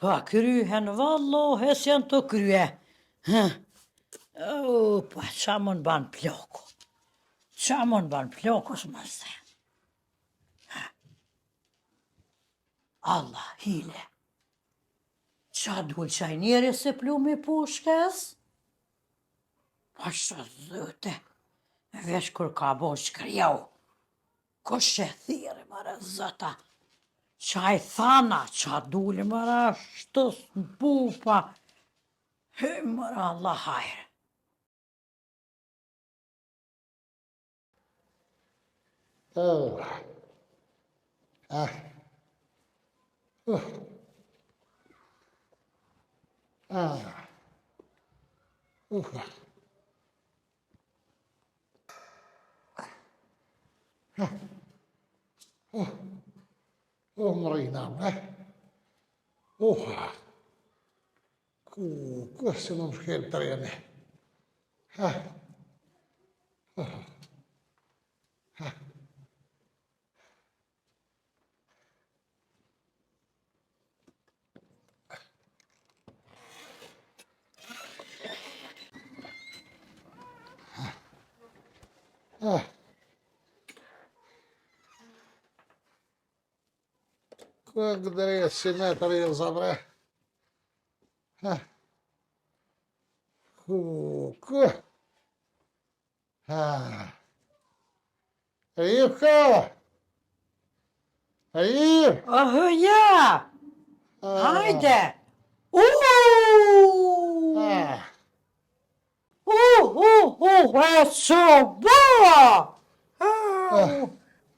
Pa kryhen, vallohe se janë të krye. Pa qa më në banë ploku? Qa më në banë ploku s'ma se? Allah, hile. Qa dull qaj njeri se plumi pushkes? Pa qa zëte, veç kur ka bo shkriau, ko shë thire, mare zëta. Qa i thana, qa duli, mara, shtës në pupa. Mara, Allah hajrë. Marina, se non scherzo trene. Благодаря си, не трябва забре. Ивка! Ив! Ja! Hajde! E so boa!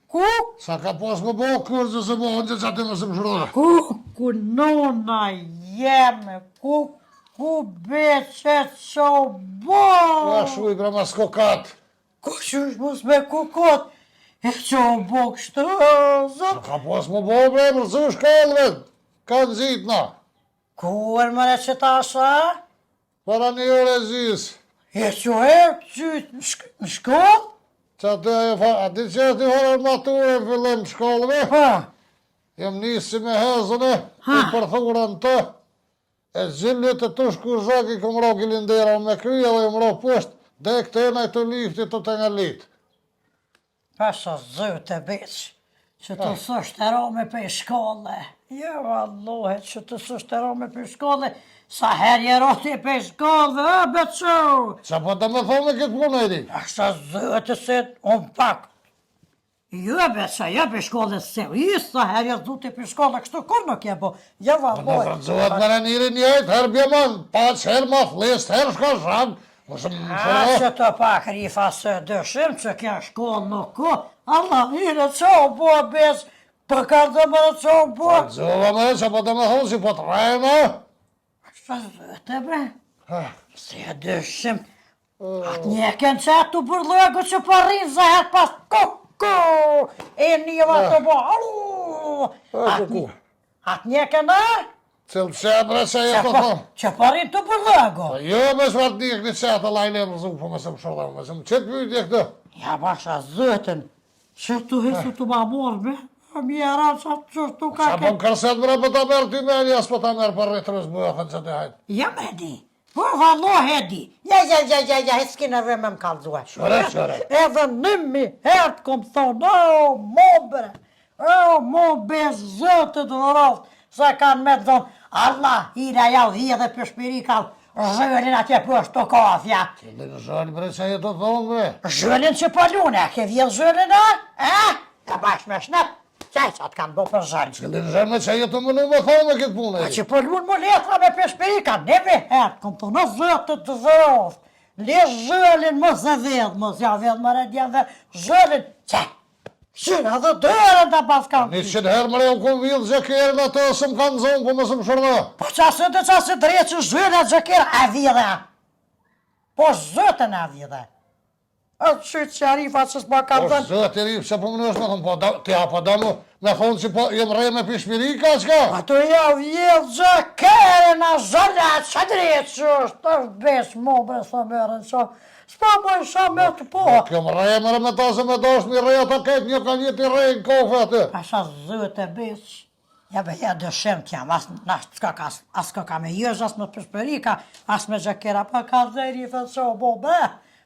Kuk, Sa ka pas më bo kërgjë se më hëngjë që aty më së më shrodhe. ku nona jeme, ku beqet so boa! Shuj pra mas kokat. Ku qysh mos me kukot? E so bo kështu, Sa zot? ka pas më bo bre, më rëzu shkallëve. Kanë gjitë na. Kuar mëre që ta sa? Para një ore zis. E so e qyt në shkoll? Që aty ajo fa, a di që është një horë maturë e fillim shkollëve? Ha, Jem nisi me hezëne, i përthurën të. E zillit e të shku zhaki këm ro gilindera me kryja dhe jem ro poshtë. Dhe këtë e najtë lifti të të nga litë. pa sa zëtë e beq, që të sështë e rome për shkolle. Jo, Allahe, që të sështë e rome për shkolle, sa herë je roti për shkolle, beqo! Qa po të me thonë këtë punë e di? Ashta zëtë se unë pak. Jo, beqa, jo për shkolle se, i sa herë je zute për shkolle, kështu kur nuk je bo. Jo, Po të Allahe. rëndzohet me në njëri njëjtë, herë bjeman, paç herë ma flest, herë shka shanë. Mosë më A që të pak rifa se dëshim që kja shkollë nuk ku, Allah, hire që o bo bez, për ka dhe më që o bo. Rëndzohet me që po të me thonë si po të rajna. Shta zëte bre, se dëshim, atë njeken që atë të burlëgu që për rinë zëhet pas kuku, e njëva të bo, atë njeken a? Cilë që bre që e të thonë. Që për rinë të burlëgu. Jo me shvart një këni që atë lajnë e më zunë, po me se më shërda, me se më qëtë pyjtje këtë. Ja basha zëtën, që të hisu të ma morë me, mjera që të ka Qa po më kërset bre po të merë ty me një, as po të merë për rritërës bëja thënë që të hajtë. Ja me di, po vallohe di. Ja, s'ki në rëmë më kalzua. Shore. Edhe nëmi hertë kom thonë, mo bez zëtë të roftë, sa kanë me të thonë, Allah, hira jau dhije dhe për shpiri kalë, zhëllin atje për të kafja. Dhe në zhëllin bre që e të thonë bre. Zhëllin që për lune, ke vjell zhëllin a? Ka bash me shnep, qaj që atë kanë bo për zhëllin. Dhe në zhëllin që e të më në me thonë me këtë punë A e di. që për lunë më letra me për shpiri ka neve herë, kom të në zëtë të zëroftë, le zhëllin më zë vedhë, më zja vedhë më redjen dhe zhëllin, qaj, shina dhe dërën të pas kanë. Një qëtë herë më rejmë kom vildë që kërën atë së më kanë zonë, po më së më shërda. Po qasë drejtë që zhëllin atë gjëkirë a vidhe. Po zëtën a vidhe. A qytë që arifa që s'ma kanë Po dhënë. zëtë i rifë që po më nështë me thonë, po të ja po da me thonë që po jem rej me pishpiri ka qka. Ato ja vjellë gjëkirë në zhëllat që drejtë që është të besë mo bre së mërën që. S'pa më isha me të po. Kjo më rej mërë me ta se me dosh mi rej ata ketë një ka një t'i rej në kofë atë. Pasha zëtë e besë. Ja be, ja dëshim t'jam, as ka me jëz, as me përshperika, as me gjakera, pa kalzaj rifët so, bo, be,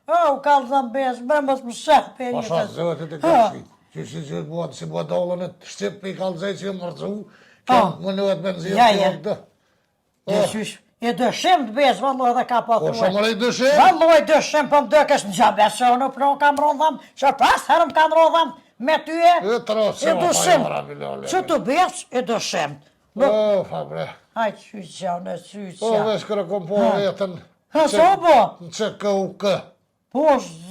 o, kalzën bez, be, mos më shep, pe rifët. Pasha zëtë të kërshit, që që buat si buat dollën e të shqip për i kalzaj që më rëzu, këmë më nëhet me nëzirë të jam të. E dëshim të bez, valloj dhe ka pa Po, thuaj. shumë rejt dëshim? Valloj dëshim, po më dëkesh në gjabe, se unë pro kam rodham, që pas herëm kanë rodham, me tyje, e dëshim. Që të bez, e dëshim. O, fabre. Hajtë qyqja, në qyqja. O, vesh kërë kom po vetën. Ha, so bo? Në që këukë. Po,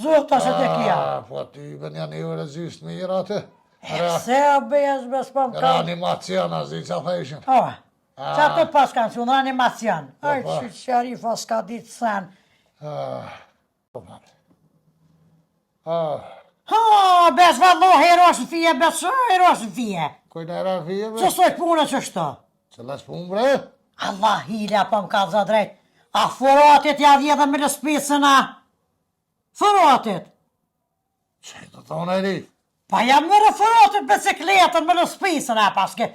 zëta se të kja. Po, ty bën janë i ure zysë mirë atë. Se bez, bez pëm ka. Reanimacion, a zi që thejshin. Qa të pas kanë që, në animacion. Hajtë qyqja, rifa s'ka ditë sen. Po, fabre. Ha, bez, vallo, herosh në fije, bez, herosh në fije. Kujnë era fije, be? Që soj punë që shto? Që las punë, bre? Allah, hila, pa më ka za drejt. A furatit ja vjedhe me në spisën, a? Furatit. Që të tonë e ri? Pa jam në furatit bicikletën me në spisën, a, paske.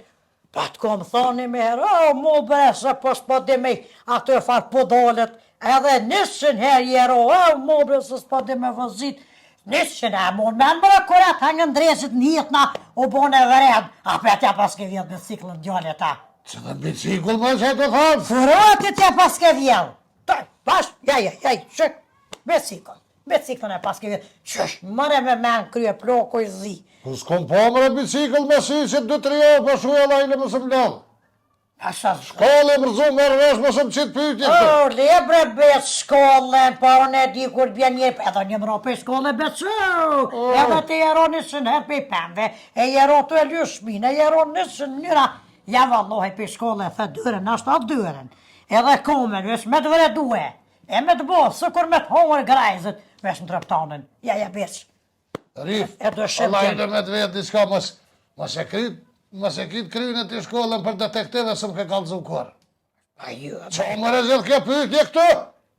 Pa të kom thoni me herë, o, mu bre, se po s'po di me atë farë podolet, edhe 100 herë jero, o, mu bre, se s'po di me vëzit. 100 e mund me në bërë kurat hangë ndresit në hitna u bone vëred, a për tja paske vjetë biciklën djole ta. Që dhe bicikull më që të thonë? Furatit tja paske vjetë. Pash, jaj, shëk, biciklën e paske vjetë. Qësh, mëre me men krye ploko i zi. Ku s'kom po mëre bicikull me si që 2-3 orë për shuja lajle më së më lëllë. Shkolle mërzu mërë vesh më së më qitë pyjtje këtë. O, lebre bet shkolle, pa unë e di kur bjen një, edhe një mëro për shkolle bet që, edhe të jero 100 herë për i pemve, e jero të e lyu shmin, e jero 100 mënyra, ja vallohaj për shkolle, the dyren, ashtë atë dyren, edhe komen, vesh me të vredue, e me të bo, së kur me të hongër grajzët, vesh në treptanën, ja besh. Rif, E do shem lajle me të vetë diska mas e kitë kryjnë të shkollën për detektive së më ke kalëzu kërë. Që më rezit ke pyjtje këtu?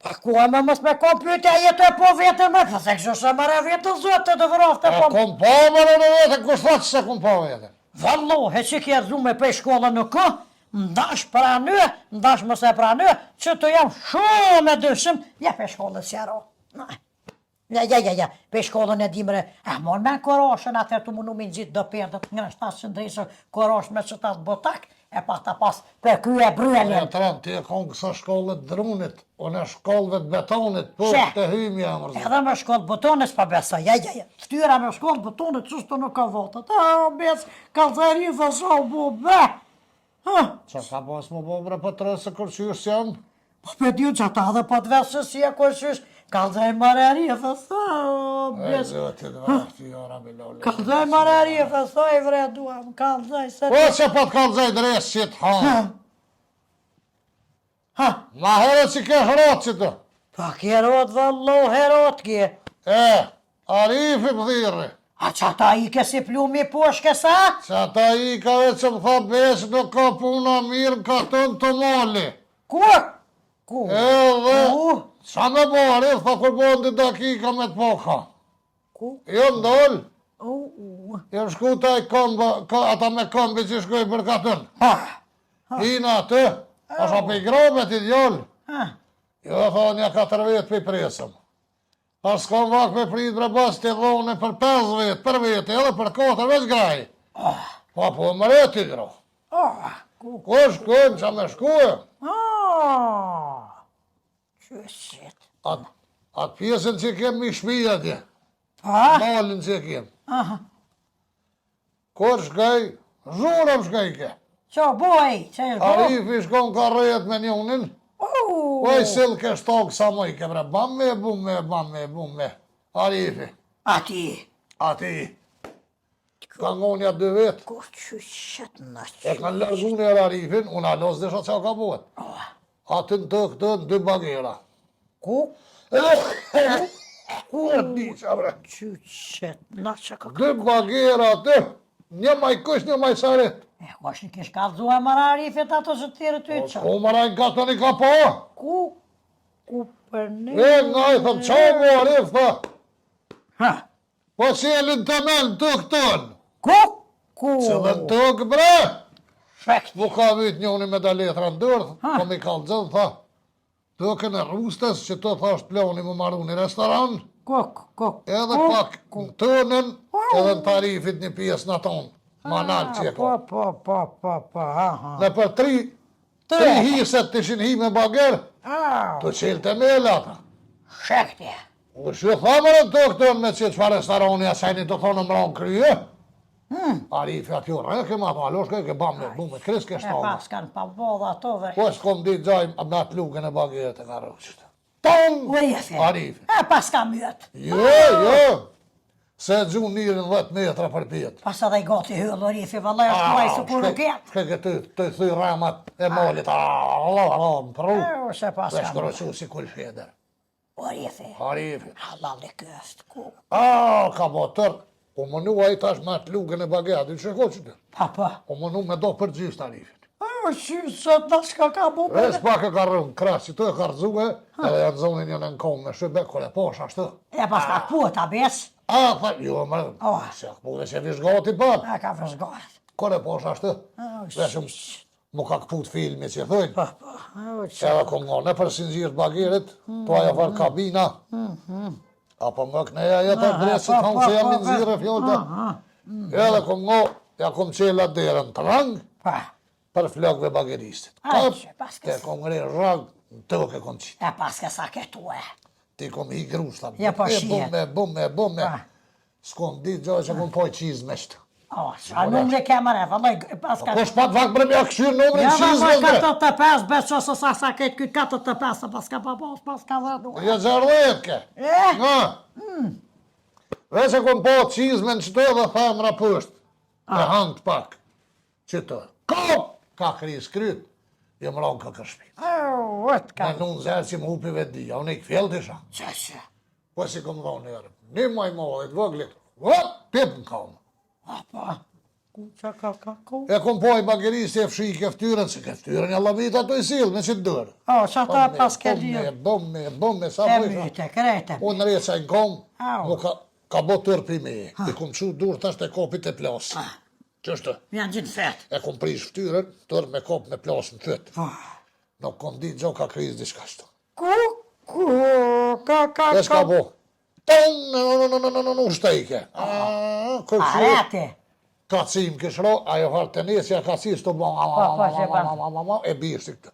Pa ku e me mës me kom pyjtja jetë e po vetën me, se kështë se mëre vetën zotë të vërofte po. Kom po mëre në vetën, kush thot që se kom po vetën? Vallohe që kje zume për shkollën në kë, ndash pra në, ndash mëse pra në, që të jam shumë e dëshim, ja për shkollën s'jaro. Ja, për shkollën e dimre, mon me në koroshën, atër të munu me në gjitë do përdet, nga shtasë që ndrejshë korosh me që tatë botak, e pa ta pas për krye brylin. E tram, ti e konë kësa shkollët drunit, unë e shkollëve të betonit, për të hymja mërzi. Edhe me shkollë betonit s'pa besa, ja, ftyra me shkollë betonit, qështë nuk ka votët, bes, kalzari dhe so, bu, be. Qa ka pas më bo bre për të rësë kërqysh jam? Po për dy që ta dhe për të vesë si e kërqysh, kalzaj marari e thësa, bes. E zëtit vrafti, ora me lole. Kalzaj marari e thësa, i vreduam, kalzaj se... Po që pat kalzaj dres që të hanë? Ma herët që ke hërot që të? Pa ke rot, vallo, herot kje. Arifi pëthirë. A që ata i ke si plumi poshke sa? Që ata i ka vetë që më tha besh nuk ka puna mirë ka tënë të mali. Kur? Edhe, sa me bari, tha kur bo në dakika me të poka. Jo ndoll. Jo shku taj ata me kombi që shkoj për katën. Hina atë, asha pe i grobet i djoll. Jo tha nja 4 vetë për i presëm. A s'kam vak me prit bre bas të dhone për 5 vetë, për vetë, edhe për 4 veç graj. Po më reti gro. Ku shkojmë që me shkojmë? Qësit. Atë pjesën që kemë i shpija tje. Malin që kemë. Kur shkaj, zhurëm shkaj ke. Qa boj, që e zhurëm? Arifi shkon ka rejët me njonin. Oj, silë ke shtokë sa moj ke bre, bume. Arifi. Ati. Ka ngonja 2 vetë. Kur qësit në që? E kanë lërgun e Arifin, unë alos dhe qa ka buhet. Atë në të këtë në 2 bagera. Ku? Di qa bre. Qësit në që ka... 2 bagera atë, një maj kush, një maj sarit. Kush një kish kalzua mëra Arifit ato që tjere të i qa? Ku mëra në katën i ka po? Ku për ne? E nga i thëm, qa mu Arif, tha? Po që e lën të men të këton. Ku? Që dhe në tokë bre? Shekt. Mu ka vyt njoni me daletra në dërë, kom i kalëzën, tha, të kënë e rustës që të thasht plani më maru një restoran, Kok. edhe pak në tënën, edhe në tarifit një pjesë në tonë, manal që e ka. Po, aha. Dhe për tri hiset të ishin hi me bager, të qilë të mele ata. Shekti. U që thamër e të këtën me që qëfar restorani asajni të thonë më ranë kryje, Arifi atjo reke ma pa, loshke ke bam në bume, kris ke E shtonë. pas kanë pa bodha ato dhe... Po s'kom ditë gjaj me atë lukën e bagjet e ka rëqët. Ton! Urifi. Arifi. E pas ka myët. Jo. Se gju njërin 10 metra për pjetë. Pas edhe i gati hyllë Urifi, vëllaj është kuaj së kur nuk jetë. Shke të thuj ramat e molit, më pru. Se pas Dhe ka myët. shkërëqu si kull feder. Urifi. Arifi. Halal e këst, ku? Ka botër. U mënua i tash me atë lukën e bagjet, i që ko që të? Pa. U mënu me do përgjisht Arifit. Sot në shka ka bu për... Ves pak e ka rrën krasë, që të e ka rëzue, edhe janë zonin një në kohë me shëbe, kore posh ashtë. E pas ka ku ta bes? Tha, jo, më se këpu dhe që vish gati pak. E ka vëzgojt. Kore posh ashtë. Veshëm, mu ka këput filmi që thujnë. Po. Edhe kom ngone për sinxirë bagirit, to aja farë kabina. Apo më këneja jetë adresi, kam që jam në zirë e fjolta. Edhe kom ngo, ja kom qela derën të rangë, Pa. për flokve bageristit. Pas Te kom ngre rrag, të ke kom qitë. E pas ka sa këtu e. Ti kom i grusla. Ja, po shihet. Bume. S'kom ditë gjoj që kom poj qizmesht. Qa numre kemër e, vëllaj, pas ka... Po shpat vak për mja këshyrë numrin Ja, vëllaj, qizmesht. 45, beq që sa këtë këtë 45, pas ka pa bos, pas ka dhe duhe. Ja gjardhet ke. Nga. Veç e kom po qizmen që të dhe thamra pësht. E hangët pak. Që të. Ka kris kryt. Jem rong ka kërshpi. Vët ka... Në nunë zërë që më hupi vedia. Unë i këfjell të isha. Që. Po si kom dhonë njerë. Një maj mohet vëglit. Pip në kam. Pa. Ku që ka ku? E kom po i bageristi e fshi i keftyrën, se keftyrën e lamit ato i silë me që të dërë. Që ta pas ke lirë. Bëmme, sa E bëjta. myte, krete. Unë reca i kom, Au. mu ka bo tërë për me. I kom qu dur tash të kopit e plasë. Qështë? Janë gjithë fetë. E kom prish ftyrën, tërë me kop me plasë në fytë. Nuk kom ditë gjo ka kriz diçka shto. Ku, ka... E s'ka bo. Tonë, shtejke. Arete. Ka cim këshro, ajo harë të nesja ka cis të bo, e bishti këtë.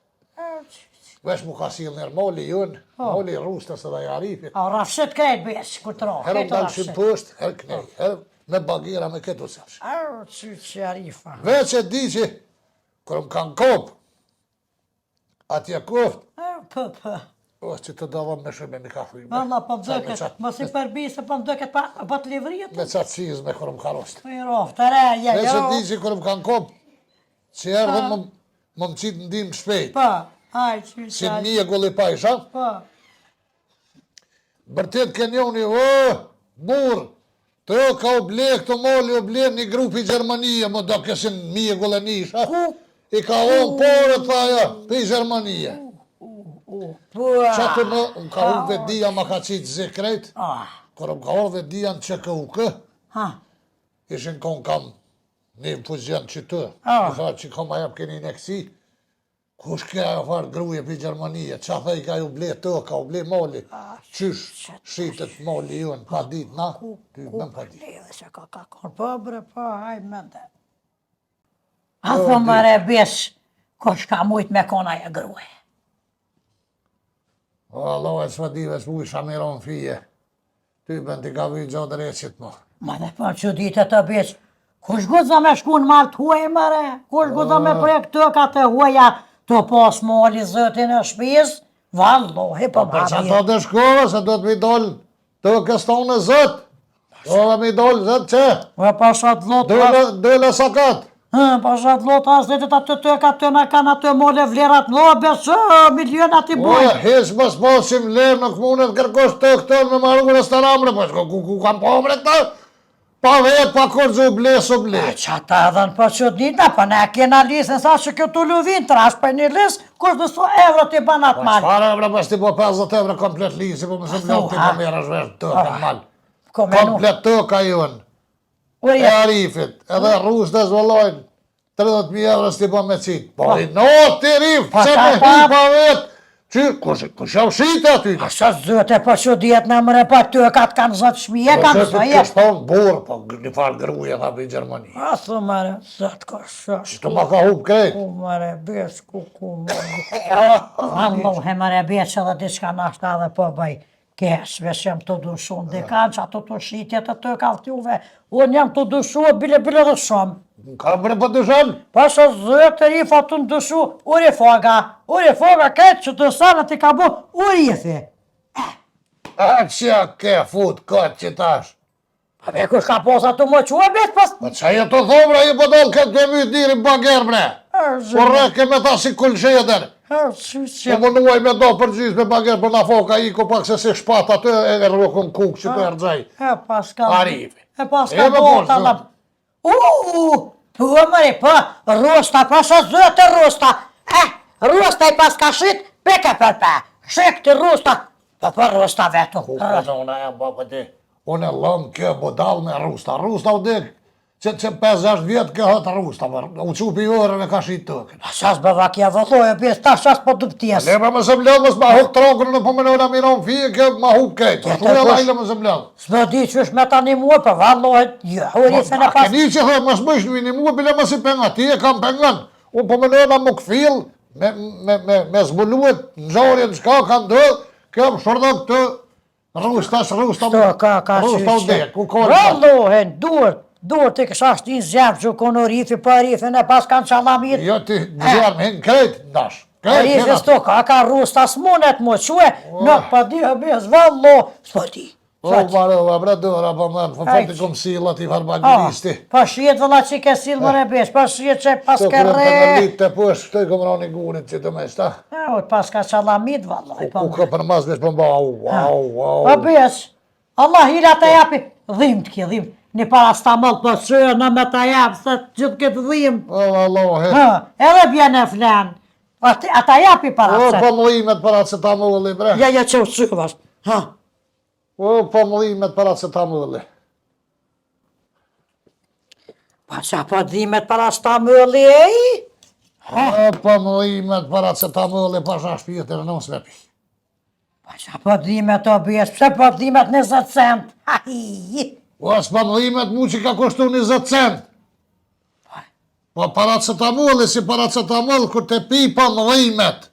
Vesh mu ka silë nërë moli jënë, moli rustës edhe i Arifit. A rafshet krejt besh, kur të rohë. Herë dalë shimë pësht, herë knej, herë me bagira me këtu sërsh. Që Arifa. Veç e di që, kërë më kanë kopë, atje koft, Për. o që të davëm me shumë me kafu i me. Valla, po mdëket, mos i përbisë, po mdëket pa të livrijet. Me qatë cizme kërë më karost. Po i rofë, të reja, Veç e di që kërë më kanë kopë, që herë dhe më më qitë ndim shpejt. Po, aj, që Si në mije gulli pajsha, Po, bërtet kenjoni, burë, të ka u ble këto moli, u ble një grupi Gjermanie, më do kësin mije gulli nisha, i ka onë porë, thaja, për Gjermanie. po, Qa të më ka unë vedia ma ka qitë zekrejt, kërë më ka unë vedia në që ka u kë, ishin konë kam një më fuzjen që të, i tha që ka ma jep keni në kësi, kush ke ajo farë gruje për Gjermanie, qa thej ka ju ble të, ka u ble moli, qysh shqitet moli ju në pa dit, na, ty më pa dit. Edhe që ka kërë, po bre, po, aj, mende. A thëmë mare besh, kush ka mujt me kona e gruje. Allah e s'vadive s'mu i shamiron fije, ty bën t'i ka vijë gjatë reqit më. Ma dhe po që ditë të besh, kush guza me shku në malë të huaj, mare, kush guza me prek të ka të huaja, të pas mali zëtin e shpiz, vallohi, po Për që babi. ta të shkova, se do t'mi dollë të këstonë në zët, do dhe mi dollë zët që, Po pashat lot, dole sakat. pashat lot, as dhe të të ka të me kanë atë mole vlerat në besë, milionat i O, bujë. hes mos pasim lërë, nuk mundet kërkosh të këtër me maru restoramre, po ku kam po mre këta, pa vetë, pa kërgju bles o bles. Qa ta edhen po që dita, po ne kena lisën sa që kjo të luvin, trash për një lisë, kush dhe so euro t'i banat malë. Qfar evra pas ti po 50 evra komplet lisi, po më shumë lop ti po mera shvesh të ka malë. Komplet të ka jonë. E Urje, Arifit, edhe rrushtës vëllojnë, 30.000 euro s'ti bën me citë. Po i ti rif, pse me ta- hipa vetë? Qyrë, kush jam shite aty? A sa zëte, po që djetë në mëre, po ty e ka të kanë zëtë shmije, kanë Po zëje. që thonë burë, po një farë gruja tha për i Gjermani. A thë mëre, zëtë ka shash. Që të ma ka hub krejt. Ku mëre, besh, ku mëre. Allohe mëre, besh edhe diçka nashta edhe po bëj. Kesh, vesh jam të dushu në dekan, që ato të shitjet e të kaltjuve. Unë jam të dushu, bile dhe shumë. Ka bre për të shënë? Pasha zëtë rifa të ndushu, uri foga këtë që të sanët i ka bu, uri fi. A që ke fut këtë që tash? A be kush ka posa të më qua bet pas... Pa që e të thomra i pëdol këtë të mytë diri bager bre? Po reke me ta si kulsheder. Po më nuaj me do përgjys me bager për na foka i ku pak se si shpat aty e rrukën kuk që të erdzaj. E pas ka... Arifi. E pas ka do të alap... Po mëri, po, rosta, pasha zëtë rosta. Rosta i pas ka shit, peke për pe. Shik të rosta. Po rosta vetu. Unë e baba ti. Unë e lëm kjo bodal me rusta. Rusta u dik. Që 5-6 vjetë kjo hëtë rusta. U qupi orën e ka shit tëkën. Shas bëva kja vëlloj e bjes, ta shas po dupties. Lema më se mledh, mës ma huk trokën në pëmënona miron fije, kjo ma huk kejtë. Shtuja lajle më se mledh. S'me di që është me ta një muë, për vallohet, jo, hurifën e pas... Këni që thë, mës më ishtë një muë, bile mës i penga, ti e kam pengan. Unë pëmënona më këfil, me zbuluet, në gjarje në shka ka ndërë, kjo më shërdo këtë rusta u dek, u kore. Vallohen, duhet të kësha shti në zjerë që konë rifi, për rifin e pas kanë qalamit. Jo ti në zjerë me hinë krejt, ndash. Rifi s'to ka rusta s'monet më que, në pa di hëbjes, vallo, s'po di. O, marova, bre dëra, pa mërë, po fati kom silat i farbagiristi. Pa shiet vëlla që ke silë më rebesh, pa shiet që pas Të kërre... kërëm të në litë të pësh, të i kom rani gunit që të mes, ta? Pas ka qalamit, valloj. Ku ka për mas vesh për mba, au. Pa besh, Allah hila të japi, dhim të kje, dhim. Një para s'ta mëllë për shërë në me të japë, se gjithë këtë dhim. O, Allah, Edhe bjene e flenë, ata japi para O, se. po mëllimet për atë se ta mëlli, bre. Ja që u qëvash. O, po mëllimet për atë se ta mëlli. Pa qa po dhimet para s'ta mëlli e i? O, po mëllimet për atë se ta mëlli, pasha shpirtër në nësme pi. Pa qa po dhimet o bjesh, pse po dhimet 20 cent? O, s'pa mëllimet mu që ka kushtu 20 cent. Po paracetamol, si paracetamol, kur te pi pa mëllimet.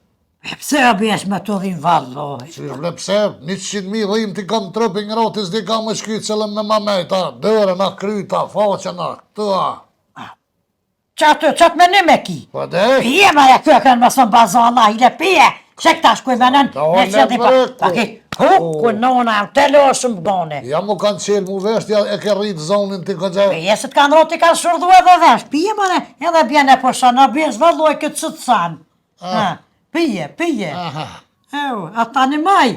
Pse o bjesh me të dhim valloj? Qyre pse, 100.000 dhim ti kam trupin rotis, di kam më shky cëllëm në mamejta, dërë në kryta, faqe në këtua. Qatë me një me ki? Po dhe? Pije me e këkën me sënë bazana, ile pije. Që këta shkuj me nën, në qëti pa. mreku. Pa ki, ku nona, të loshëm bëne. Ja mu kanë qelë mu veshtja e ke rritë zonin ti këtë gjë. Pije se të kanë roti kanë shurdu edhe vesh, pije më ne, edhe bjene po shana, bjes vëlloj këtë që të sanë. Pije. Ata një maj.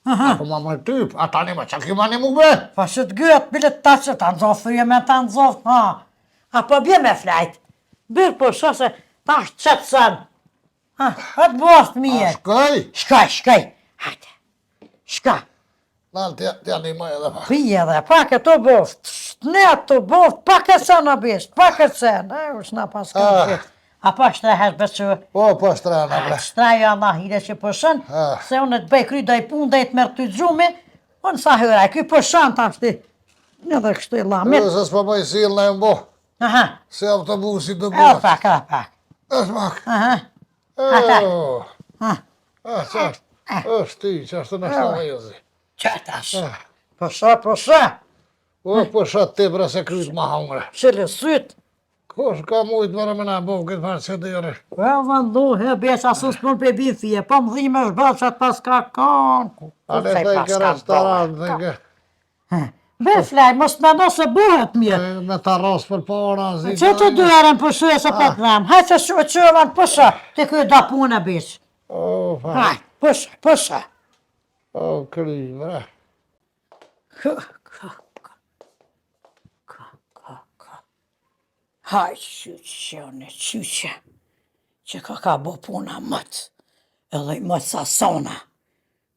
Po ma më typ, ata një më, që kima një mu be? Pa që të gëtë, bile ta që të nëzofë, thuje me të nëzofë, Apo bje me flajt. Birë po shose, ta është qëtë sanë. Hëtë bostë mije. Shkaj? Shkaj. Hajde. Shka. Nalë, t'ja një më edhe pa. Pije dhe, pak e të bostë. Ne të bostë, pak e sen në bishtë, pak e sen. Është na pas ka në gjithë. Apo shtrehesh besu. Po shtrehna, bre. Shtrejë Allah hire që pëshën, se unë të bëj kry da i pun dhe i të mërë të gjumi, unë sa hyraj, këj pëshën të ashti. Një dhe kështu i lamit. Se s'pa bëj silë në e mbo. Se autobusi të bëtë. Pak. është pak. është ti, që është në shtë në jëzi. Qëtash. Pësa. O, pësa ti bre se kryt ma hangre. Qëllë sytë. Kosh ka mujtë mërë me na bëvë këtë farë që dyre. Po, vëndohe, besha sus pun për bifje, po më dhime është bërë që atë pas ka kanë. Ale të i ke restorant, të i ke... Be flaj, mos me do se bëhet mirë. Me ta rosë për para, zi... Që të dyren përshuje se për të dhem, hajtë që qëvan përsa, të kjo da punë e bishë. O, fa... Hajtë, përsa. O, kry, bre. Hajtë, qyqe, që ka bo puna mëtë, edhe i mëtë sasona.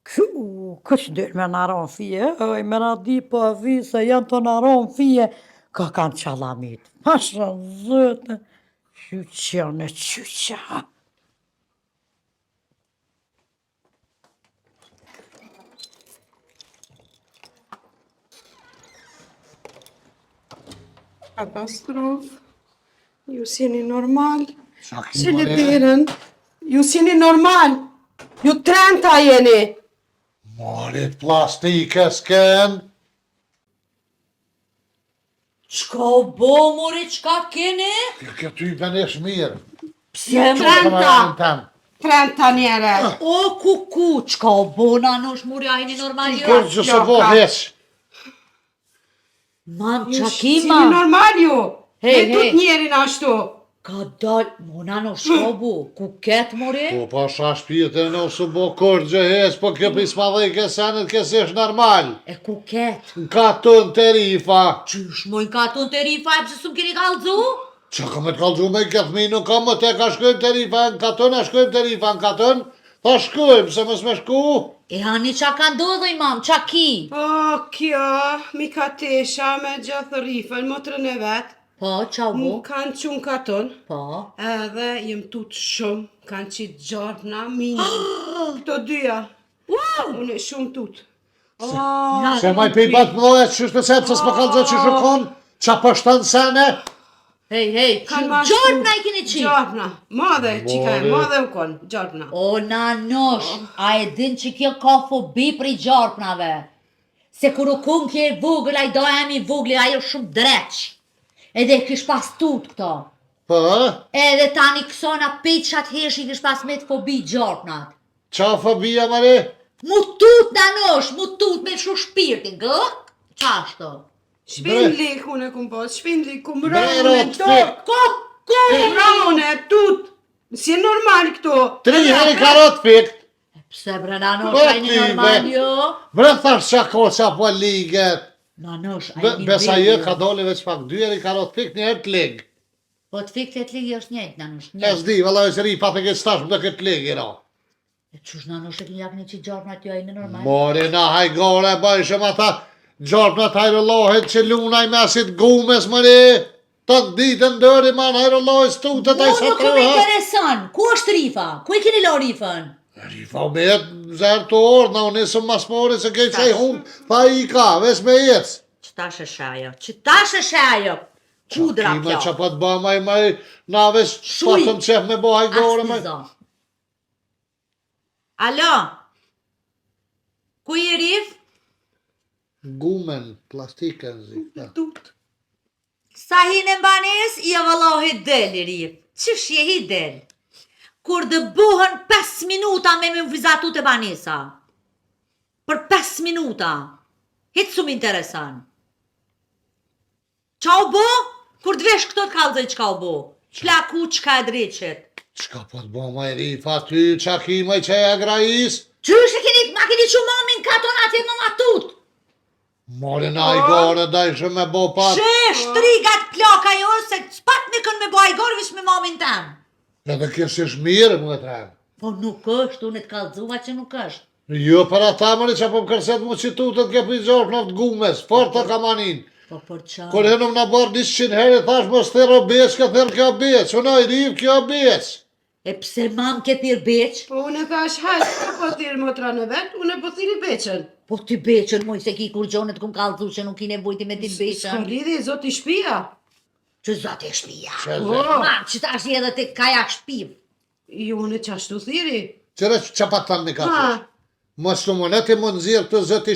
Këqë dhe me në aron fije, me në di po e vi se janë të në aron fije, ka kanë qalamit. Pasha zëtë, Qyqja në qyqja. Katastrofë. Ju s'jeni normal. Qa ki Se le more? derën. Ju s'jeni normal. Ju trenta jeni. Morit plastike s'ken. Qka o bo, mori, qka keni? Kjo ty i benesh mirë. Pse mo? Trenta. Trenta njere. O kuku, qka o bo, nanush, mori, a jeni normal jo? Kur që se po heq. Mam, qa ki, S'jeni mam? normal ju. Hej, Me tut hej. njerin ashtu. Ka dal, mo nanush, qka o bo? Kuket, mori? Po pasha shpite në su bo kur gjë heq, po kjo pis ma dhe i kesenet kësish normal. E kuket. Ka të në tarifa. Qysh mojnë ka ton të rifa, e pëse s'u keni kalzu? Qa ka me të kalgju me i këtë mi, nuk ka më te ka shkojmë tarifa në katën, a shkojmë tarifa në katën. Tha shkojmë, se mës me shku. E hani qa ka ndodhoj, mam, qa ki? Po, kjo, mi ka tesha me gjathë rifën, motrën e vetë. Po, qa o bo? Mu kanë qunë katon. Po. Edhe jem tut shumë, kanë qitë gjarpna, minë. Këto dyja. Unë e shumë tut. Se maj pe i batë mdoja që shtë pësep, se s'ma kalgju që shukon, qa pështën sene. Hej, Kanë ma gjorpna i keni qi? Gjarpna. Madhe, qika e More. madhe u konë, gjarpna. O nanosh, a e din që kjo ka fobi për i gjarpnave? Se kur u kun kje vogël, a i do e vogli, ajo shumë dreq. Edhe kish pas tut këto. Po, Edhe tani kësona peqat hesh i kish pas me të fobi gjarpnat. qa fobia mare? Mu tut nanosh, mu tut me shu shpirtin, gë? Qashto? Shpindlik unë e kumë posë, shpindlik kumë Bre, rëmën e rot, tokë. Ko? Rëmën e tut. Si e normal këto. 3 heri karot fikt. Pse bre nanosh, Po, a i ti, një normal be. jo? Bre thash qa ko qa po liget. Nanosh, a i një Besa beli je jo? ka dole veç pak 2 heri karot fikt, një herë të lig. Po të fikte të ligi është njëjtë nanosh, E njëjtë. s'di, valla e zëri pa të këtë stash më të këtë lig, i ra. E qush nanosh e kënë jakni që gjarpnat jo a i në normal? Mori na hajgore bëjshëm ata gjarpnat hajrullohet që lunaj mesit gumes mëri. Të ditën dëri man hajrullohet stutët a i Mu nuk më satruha. intereson, ku është rifa? Ku i keni lo rifën? Rifa me jetë zërë të orë, na unë nisëm mas mori se kej qaj hum, tha i ka, veç me jetës. Qëta sheshajo, qëta sheshajo? Kudra Kime kjo? që pa të ba maj, na veç Shuj. patëm qef me bo hajgore maj. Astizo. Alo? Ku i rif? Gumen, plastikën zi. Tut. Sa hi në banes, i e vëllohi del i rif. Qësh je hi del? Kur dë buhën 5 minuta me më vizatu të banesa. Për 5 minuta. Hitë su më interesan. Qa u bo? Kur dvesh këto të kalzoj qka u bo? Plaku qka e dreqet. Qka po të ba maj rifa ty, qa ki maj që e grajis? Qysh e keni, ma keni që mamin katon atje më matut? Mori na i gore, dajshë me bo pat. She, shtrigat plaka jo, se s'pat me kën me boj gorë, vish me mamin tem. Edhe kësë ish mirë, më të trenë. Po nuk është, unë të kalzuva që nuk është. Jo, për ata mëri që po më kërset mu që tutët ke pizorë në të gumes, fort të kamanin. Po për qa? Kur henëm në barë 100 herë, thash mos thero beq, ka thero kjo beq, unë i riv kjo beq. E pse mam ke thirë beq? Po unë e thash hajt, ka po thirë motra në vetë, unë e po thiri beqen. Po ty beqën, moj, se ki kur gjonet kum kalzu që nuk i nevojti me ti S'ka beqën. lidhi, zoti shpia. Që zote shpia. Që Po, Mam, që ta është edhe të kaja shpiv. ju unë e qashtu thiri. Qëre që pa të tanë në Ha, katër. Mos të moneti më nëzirë të zëti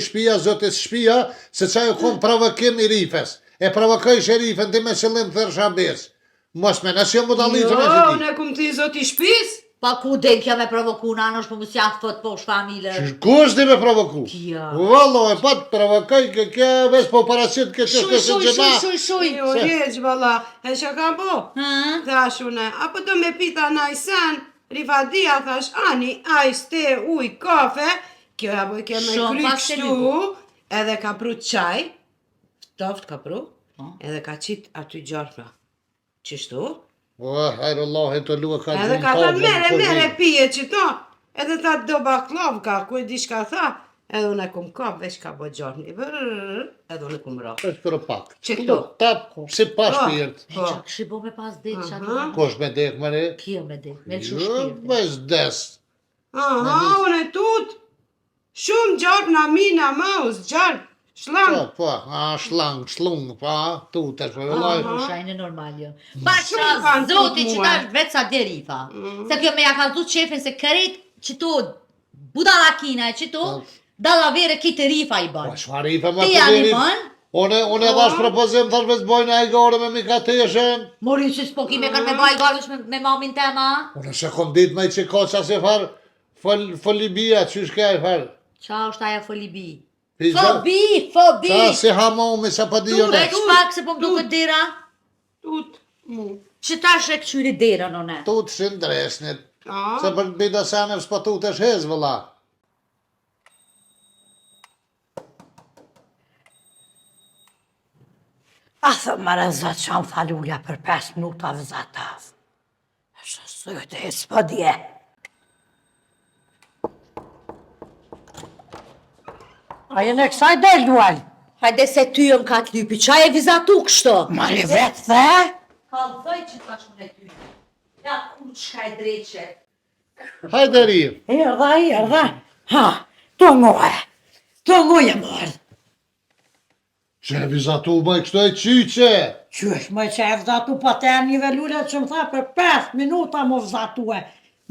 shpia, se qa ju konë provokim i rifes. E provokoj sherifen ti me qëllim thërë shabes. Mos me nësë jo më dalitë me jo, që ti. unë e kumë thi zoti shpis. Pa ku den kjo me provoku nanosh, po më si atë fët po shfamilë. Ku është ti me provoku? Kja. Vallo, e pa të provokoj kjo veç po paracit këtë Shuj, qështë shuj, të shuj, gjema. shuj, shuj. Jo, jeq, valla, e që ka bo? Ha? Thash une, apo do me pita na i sen, rifadia, thash, ani, ajs, te, uj, kafe, kjo ja boj ke me Shumë kry pak se kështu, edhe ka pru qaj, ftoft ka pru, Po. edhe ka qit aty gjarpra. Qështu? O, hajrë Allah, e të lua ka Edhe gjumë ka tabë thënë mere pije që to, edhe tha do baklav ka, ku e di shka tha, Edhe unë e kum kap, veç ka bo gjarni, edhe unë e kum ra. Është kërë pak. Që këto? Tap, si pa shpirt. Po. Qa kështu bo me pas dit që atë Kosh me dek më re? kjo me dit, me lëshu Jo, shpirtin. bez des. Aha, unë e tut. Shumë gjarë na mina maus, gjarë, shlang. Po, slung, pa, tu të shpëlloj. Shajnë normal jo. Basha Shumë kanë zoti tut që mua. tash vetë sa derifa. Se kjo me ja ka zut qefin se kërit që tu budalakina e që tu dalla vere kitë rifa i Po, bën. shfar i për më Ti të janë i deri. bën? Unë e dhash propozim, thash veç bojnë a i gore me mikateshen. Mori që s'po ki me kanë me baj garvesh me mamin tema. Unë se kom dit me i që ka qa se far, folibia, që shka e far. Qa është aja folibi? Pizza. Fobi! Qa si hamomi, sa pa di jone. Veç pak se po më duket dera. Tut, mu. Që tash e këqyri dera none. Tu të shindresnit. A, Se për bida sanev s'pa tu të shez, vëlla. A thë më rëzat që më thalullja për 5 minuta vëzatav. Është sëtë e s'po dje. A jenë e kësaj del dual. Hajde se ty jëm ka të lypi, qa e vizatu kështo? Ma li vetë the? Kalëzoj që ka shumë e ty. Ja, ku qka e dreqe. Hajde ri. Erdha. Ha, të ngoje mërë. Që e vizatu më i kështu e qyqe. Qysh më që e vëzatu pa të e një lullet që më tha për 5 minuta më vëzatu e.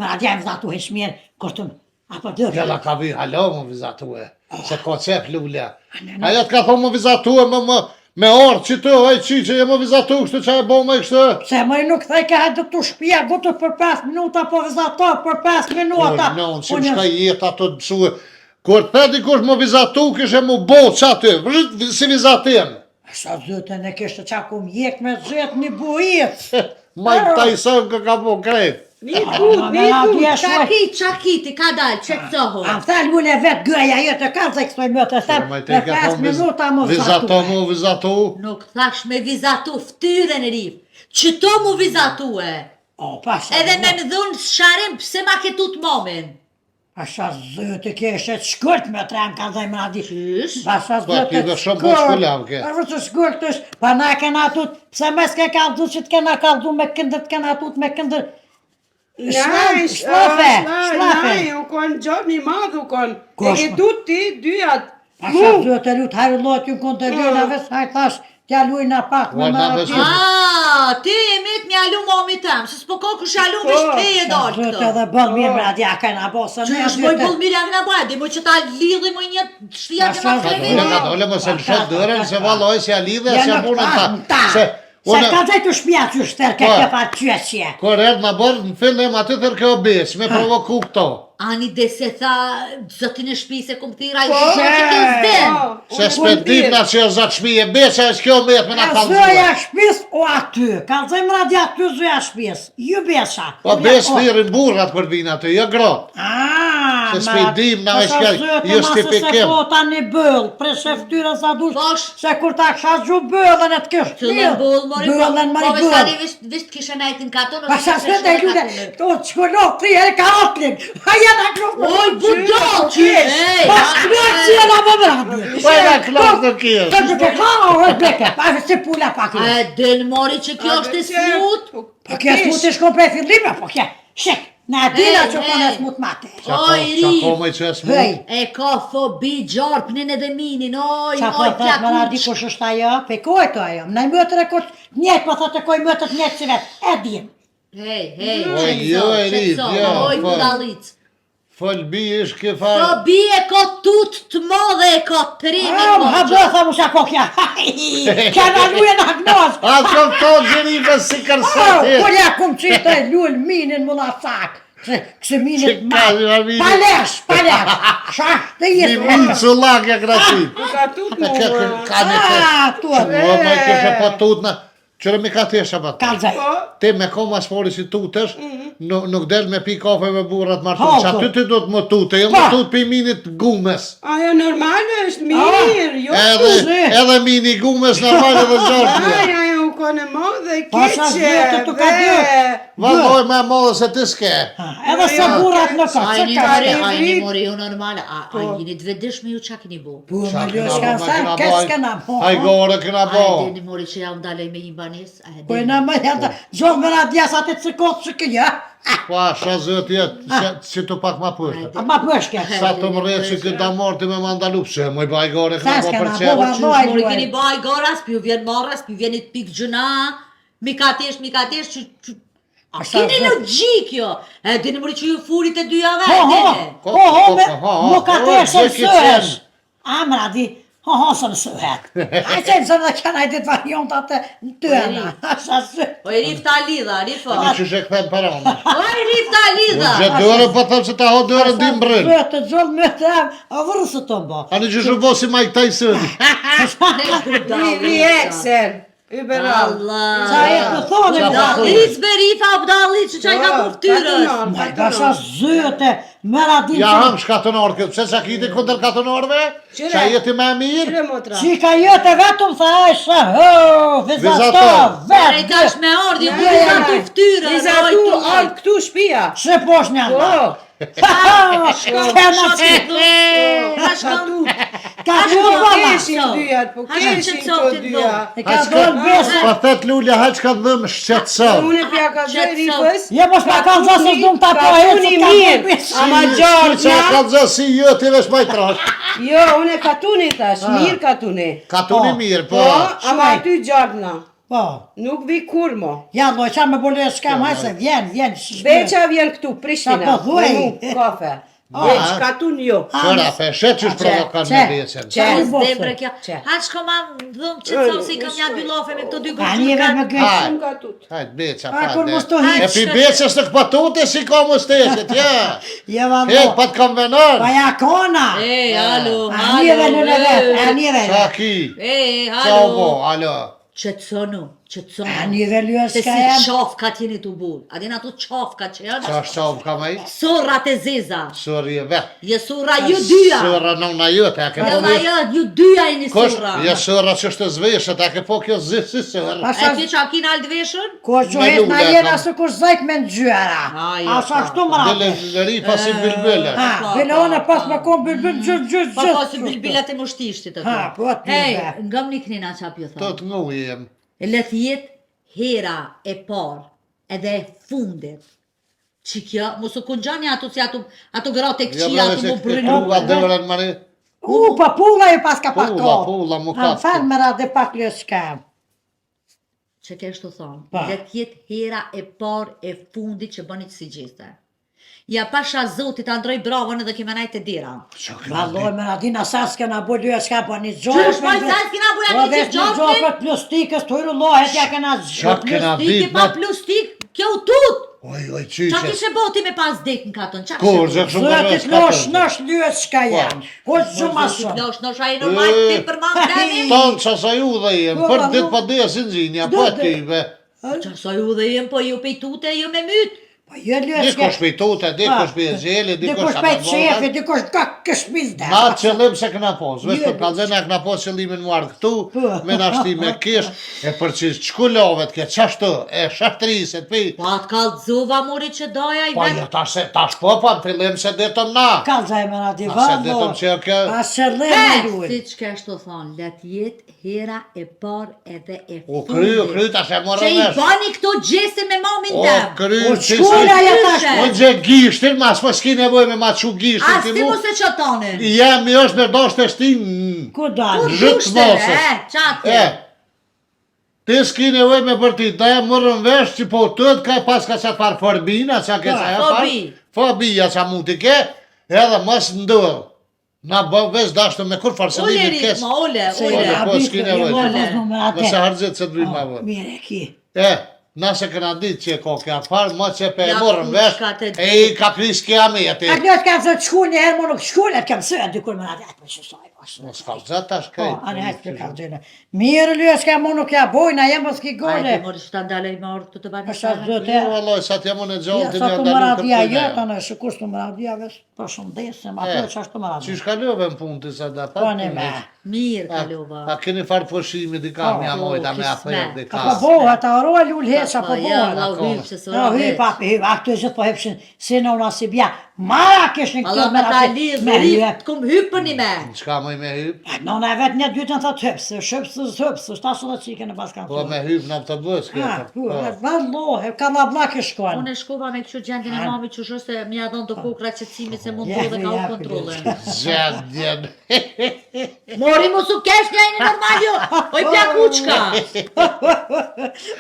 Më radja e vëzatu e shmjerë, kërtëm, apo dërë. Gjella ka vi halo më vizatu e. Se ka cep lullja. Aja të ka thonë më vizatu e me orë që të, aj qyqe e më vizatu kështu që e bo më i kështu. Se më i nuk thej ka hajde të shpia, gotë për 5 minuta, po vëzatu për 5 minuta. Non, që më shka jetë ato të mësue. Kur të dikush më vizatu, kishe më bo që aty, si vizatim. Sa zëtën e kishtë qa ku mjek me zëtë një bujit. Mike Tyson ka po krejt. një tut. Qaki, ti ka dalë, që kësoho. A më thalë unë e vetë gëja jetë e ka se kësoj më të thep, për 5 minuta më Vizatu vëzatu. mu, vizatu. Nuk thash me vizatu ftyren e rif, që to mu vizatu e. O, pasha Edhe me më dhunë sharim pëse ma ke tut momin. Pasha zëtë kështë të shkurt me trenë ka dhe më radi. Qysh? Pasha Po, ti zëtë dhe të shumë po shkullam ke. Arvë të shkurt është, pa na kena tut, pse mes ke kaldu që të kena kaldu me këndër, të kena tut me këndër. Laj, u kon gjarni madh u kon. E ke tut ti, dyat. Pasha zëtë e lutë hajrë lotë ju kënë të ljojnë, a vesë hajtë thash, tja lujnë a pak me Valla, më besoj. Ti e mit një alu momi tem, se s'po ko kush alu me shpej e dalë Zëtë këto. edhe bëllë mirë më radi, a kena bosën. Që është moj bëllë mirë nga bëjë, di mo që ta lidhi mo një shtia që ma Pasha, Ka kreve. dole, ka dole, më se lëshet dërën, se valoj, se a lidhe, se Janë punën ta. Se, Se unë, ka dhe të shpja që shterë ke Po. ke pa qyesje. kur erdë ma bërë, në fillim aty thërë ke obes, me provoku këto. Ani dhe se tha, zëtin e shpi se kum thira i Po, shumë që kjo zdem. Se s'pe dit na që o zatë shmije, besa e s'kjo me jetë me na A kalëzua. zëja shpis o aty, ka zëjmë radi aty zëja shpis, ju besha. Po bes thirin burrat për vinë aty, jo grot. Se s'pi dim, na veç kjo, justifikim. Se po ta një bëll, pre sheftyra sa dush, Bosh. se kur ta kësha gju bëllën e të kështë. Qëllën bull, mori Bëllën, mori po me sari bëllën. visht kishe najtin katon, Pasha së të e ljude, to të shkolloh, 3 herë ka atlin, haja da kështë. Oj, budol, qysh! Pas kërë që jena më mërë. Po e na klok në kjo. Të të të ka, o bleke, pa se pula pak A e din mori që kjo është e smut? Po kje smut e shko prej fillime, po kje, shek, na dina që kone smut mate. Oj, Qako ri, me që e smut. Hej, e ka fobi gjarpnin edhe minin, oj, qa po oj, thot më radi plakuq. kush është ajo, pe koj të ajo, në mëtër e kush njët, po thot e koj mëtët njët që vetë, e dim. Hej, Oj, jo, e ri, jo, oj, po. budalic. Folbi ish ke farë. Fobi e ka tut të madhe, e ka trimi Më ha bëtha mu qa ko kja, kja në luje në hagnoz. A të këto gjerive si Oh, kërsatit. kur ja kum qitë e lull minin më la sak, këse Që minin ka një minin? palesh, shash të Një jetë. minë që lakja krasit. U ka tut E ke mua. ka një të... Tuat, O, me kështë po tutna. Qërë mi ka tesha ba ta. kalzaj. Po, Ti me ko mas fori si tutesh, nuk del me pi kafe me burrat martu. Ha, Që po. aty ti do të më tute, jo më Pa. tut pi minit gumes. ajo normal është mirë, jo Edhe mini gumes normal edhe Aj, gjartë. ajo u kanë madhe e Pasha zëtë të ka dy. Valloj me modë se ti s'ke. Edhe se burat në ka, Ajni që ka mori, dy. ajni mori ju normal. Ajni të vedishme ju qa keni bo. Po, me Ljoshka sa, kes kena po. Aj gore kena bo. Ajni mori që ja ndalej me një banes. Po e në më jetë, gjohë me radjasat e cëkot që këja. Pa, sha zët jetë, që të pak ma përshët. A ma përshke. Sa të më rejtë që këtë morti me mandalu pëse, moj baj gore kena bo për Sa qenë. s'kena bo, Mori keni baj goras, pi ju vjen marras, pi vjen i pik gjuna. Mikatesh, që... A keni logjik jo? E dini mori që ju furit e dyjave, dini. Mu ka të e sëhesh. Amra di, së në sëhet. A qenë së në kena i ditë varion të atë në tëna. O i rif ta lidha, rifo. Ani që shë këthen për anë. O i rif ta lidha. Gjë dërë, po thëmë se ta ho dërë në dim brënë. Të gjollë me të a vërësë të mbo. Ani që shu bo si Mike Tyson. Vi eksen. Überall. Qa e të thonë e ka Lic berifa, abdallit, që qaj ka për ftyrës. Ma i basha zëte, me radin Ja ham shkatonorë këtë, pse qa kiti këndër katonorëve? Qa jeti me mirë? Qire motra. që ka jetë vetëm sa e shë, vizato, Ere tash me ordi, ku i ka të ftyrës. Vizatu, ardë këtu shpia. Shë posh një anda. Kena që ka Po baba. keshin dyjat, po keshin të dyja. E ka dojnë besë. Pa thet Lulja, haq ka dhëmë shqetësëm. Unë e pja ka dhe rifës. Je mos pa ka zësë dhëmë ta po e Katuni mirë, ama gjarë Qa ka na. dhë si jë t'i vesh maj trash. Jo, unë e katuni tash, mirë katuni. Katuni mirë, Po, ama aty gjarë na. Po, Nuk vi kur mo. ja doj qa me bole shkem, hajse vjen. Beqa vjen këtu, Prishtina. Sa po thuaj? Me mu, kafe. Beq, katun jo. Qëra, fe, shet që shprovokan me becen. Qe. Qaj Qe. zdembre kjo. Qe. Haq shko ma dhëmë që të si kam një dy lofe me këto dy A njëve me gërë. gëtë. Shumë katut. Hajt, beqa, A kur mos të E hiq. pi becës të këpatute si ka musteshet, ja. Je Hek, vado. pa t'kam venon. Pa ja kona. E, alo, A njëve në në vetë, a njëve. Qa ki? E, Qa bo, alo. alo. Qëtësonu, A qëtësonu. njëve ljuës Se ka si jam. qafka t'jeni të burë. A din ato qafka që janë? Qa është qavë ka maj? Sorrat e zeza. Sori e vetë. Je surra ju dyja. Sora nëna jëte, a ke po Edhe vetë. jo, ju dyja e një Kosh, surra. ja sora që është zveshët, a ke po kjo zë si sërë. E Pasha ti qa kina aldveshën? ko që Me jetë na lule, jena kam. së kush zajt me në gjyra. Ajo, A sa shtu më Dele ratë. lëri pa si bilbele. Ha, vile one pas me kom bilbil gjyt. Po po si bilbilat e mushtishtit ato. Ha, po aty Hej, be. nga më një knina qa pjo Të thonë. të ngu jem. E le t'jetë hera e parë edhe e fundit. Që kjo, mos u kungjani ato si ato gratë e Ja këqia, brave ato se mu këtë brynu. kruva dërën mare. Pa pulla ju pas ka pak Pulla, ko. pulla, mu Ha, ka. fan me radhe pak ljuës kam. Që ke shtu thonë, Pa. le t'jetë hera e parë e fundit që bëni të si gjiste. Ja pasha zotit androj bravon edhe kime najtë e dira. Valloj me radina sa s'kena bo ljuës kam po një Qysh, gjopë. moj, sa s'kena buja Po një vesh që një gjopin? gjopët plus tikës të hyrë lohet ja kena Qa gjopë. kena Plustik dit, e pa me... plustik, kjo u tut. Oj, Qa qyshe. kishe boti me pas dek në katon, qa Kur, kishe gjë boti? shumë Zëra të të rësë knosh nësh ljuës shka jam. Po shumë ma shumë. Nosh, a i normal ti për ma më temi? Tonë që sa ju dhe jem, Po, për valla, dit pa dhe si nxinja, pa t'kive. Qa sa ju dhe jem, po ju pejtute, ju me myt. Po jo ljuës Dikush për i tute, dikush për i gjeli, dikush Dikush ka për në qefi, bolën. dikush ka këshmiz dhe. Na qëllim se këna pos, veç për kalzena këna pos qëllimin muar këtu, me nashti me kish, e për që shkullovet ke qashtu, e shaftriset pi. Po atë kalzova mori që doja i Pa vetë. jo, tash po, pa në fillim se detëm na. Ka zajme në di A se detëm që kjo... A shërlem në Si lujë. që ke shtu thonë, let jetë hera e par edhe e O fundit. kry, tash e Që morë i vesh. bani këto gjese me mamin O tem. kry, O që shkolla si... ja tash. Kyshe. O gje gishtin, mas po s'ki nevoj me ma që gishtin As ti ti mu. mu se që tonin. Jemi është me doshtë e shtin... Ku Ku dalë? Zhyt dushte, mosës. qate. E, ti s'ki nevoj me bërti, da e mërën vesh që po tët ka pas ka qatë par forbina, qa ke qa e par? fobi. Fobia qa mu t'i ke, edhe mos ndërë. Na bë vesh dashtë me kur Ule farselimit kes. ritma, ule, Se ule. ja, po, s'ki nevojë. Nëse Ule. harëzit se t'vim ma vë. Mire ki. E, nëse këna ditë që e ko kja farë, ma që pe e Ja, morën ku vesh, shka te e i ka pris kja me jeti. A kjo t'kam zë të shku një herë, më nuk shku, e t'kam së, dikur më ratë, për që saj, Mos ka zët tash Po, krejt. anë hajtë për ka gjene. Mirë lujë, s'ka më nuk ja bojna, jem më s'ki Ajde, gole. mori që ta ndalej me orë të bani Pasha sare. zëte. Jo, valloj, sa t'jam unë e gjallë, Ja, ti sa me të më ndalu radhja kërkujnë jetë, e. anë shikus të më radhja, vesh, për shumë desë, ma E, të që ashtu më radhja. Qysh ka lëve në punë ti sa da Po në me. Mirë kalova. A keni farë pushimi dika mja mojta me afer dika? Po bohet, a roa lull heqa, po Ja, bohet. la hyp që së Ja, hyp, papi, hyp, a këtu gjithë po hepshin, si në una si bja. Mara kishë në Allah këtu me ta lidhë, me rrit, hyp. t'kum hypën i me. Qka moj me hyp? Nona e vetë një dytën thot hypsë, hypsë, shtasë dhe qike në baskan. Po me hyp në autobus këtë. Vallohe, ka ma blak i shkon. Unë e shkova me kështu gjendjen e mami që shështë se mja dhënë të kokra qëtësimi se mund të dhe ka u kontrolën. Gjendjen. Mori mu su kesh nga i në normal jo, oj pja kuçka.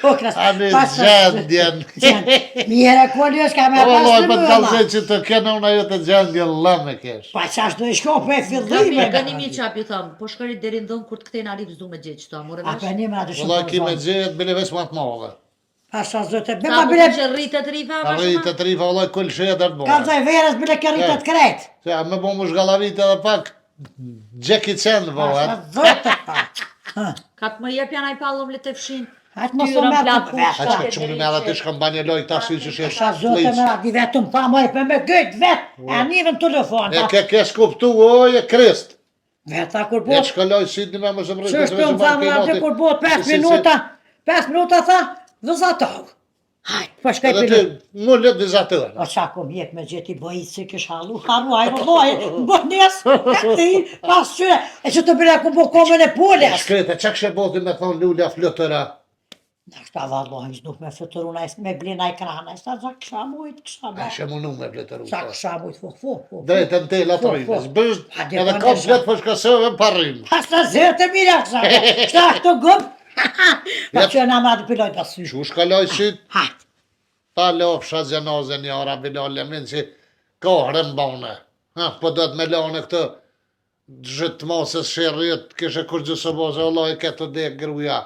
O kras, Ani gjendjen. mire koli është ka me O pas loj, të për të mëlla. kalëse që të kena unë ajo të gjendjen lëme kesh. Pa qash do i shko për e Gabi, fillime. gani mi qapi thëmë, po shkarit deri në dhëmë kur të këtejnë arif zdu me gjithë qëta, more A vesh. për një me atë O shumë loj, ki me përzon. gjithë, bile veç më të mëllë. Pasha zëte, me Sa ma po bile, që rritet rifa, A rritë të rifa, o loj, kull shë e dërtë ka mëllë. zaj verës bile ke rritet krejt. Se a me bo më shgallavit edhe pak, Jackie Chan bëhet. Pasha zëte, pa. Ka të më jep janë aj pallëm le të fshin. Atë mos o Tyra me plat të kuçka. vesh. A që qëmë me edhe të shkëm banje loj të asy që Pasha shesh zëte me fliq. radi vetëm pa moj për me gëjt vet. E nivën telefon. E ke skuptu, oj, e krist. Veta kur E bot. që këlloj sytë një me më zëmërës. Që është të më thamë atë kur bot 5 minuta. 5 minuta tha, vëzatoh. Hajt, po shkaj Edhe për ty, mu letë vizatërë. O qa kom jep me gjeti bëjit si kish halu, haruaj, më nes, e ti, pas qyre, e që të bire ku po komën e poles. Shkrete, që kështë e boti me thonë lulja flutëra? Në shta vallohi, s'duk me flutëruna, me blina i krana, sa za kësha mujt, kësha A ba. shë më nu me flutëru. Sa kësha mujt, fu. Drejtën te la të rrimës, bësht, Ha, di edhe po kam ndesha. fletë për shkasëve pa rrimë. Pas të zërë të mire kësha, kësha këto gëmë. Pa që në amra të piloj të sy. Që shkalloj sytë, Hajt, ta lofësha gjenazë një ora Bilal Lemin që kohërën bone. Ha, po do të me lone këtë gjëtë mosës shërrit, kështë kur gjësë bozë, Allah i këtë dhe gruja.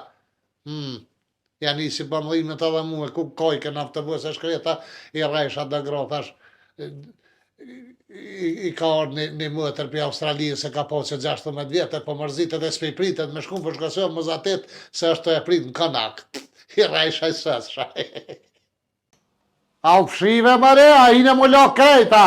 Ja nisi për mëdhimet edhe muhe, ku kojke në autobus e shkreta, i rejsha dhe grothash. I ka orë një mëtër për Australijë se ka po që 16 vjetër, po mërzitet e s'pejpritet me shkum për shkasër më zatit se është të e prit në kanak. I rejsha i sësësha. A u pëshive mëre, a i në më lo krejta.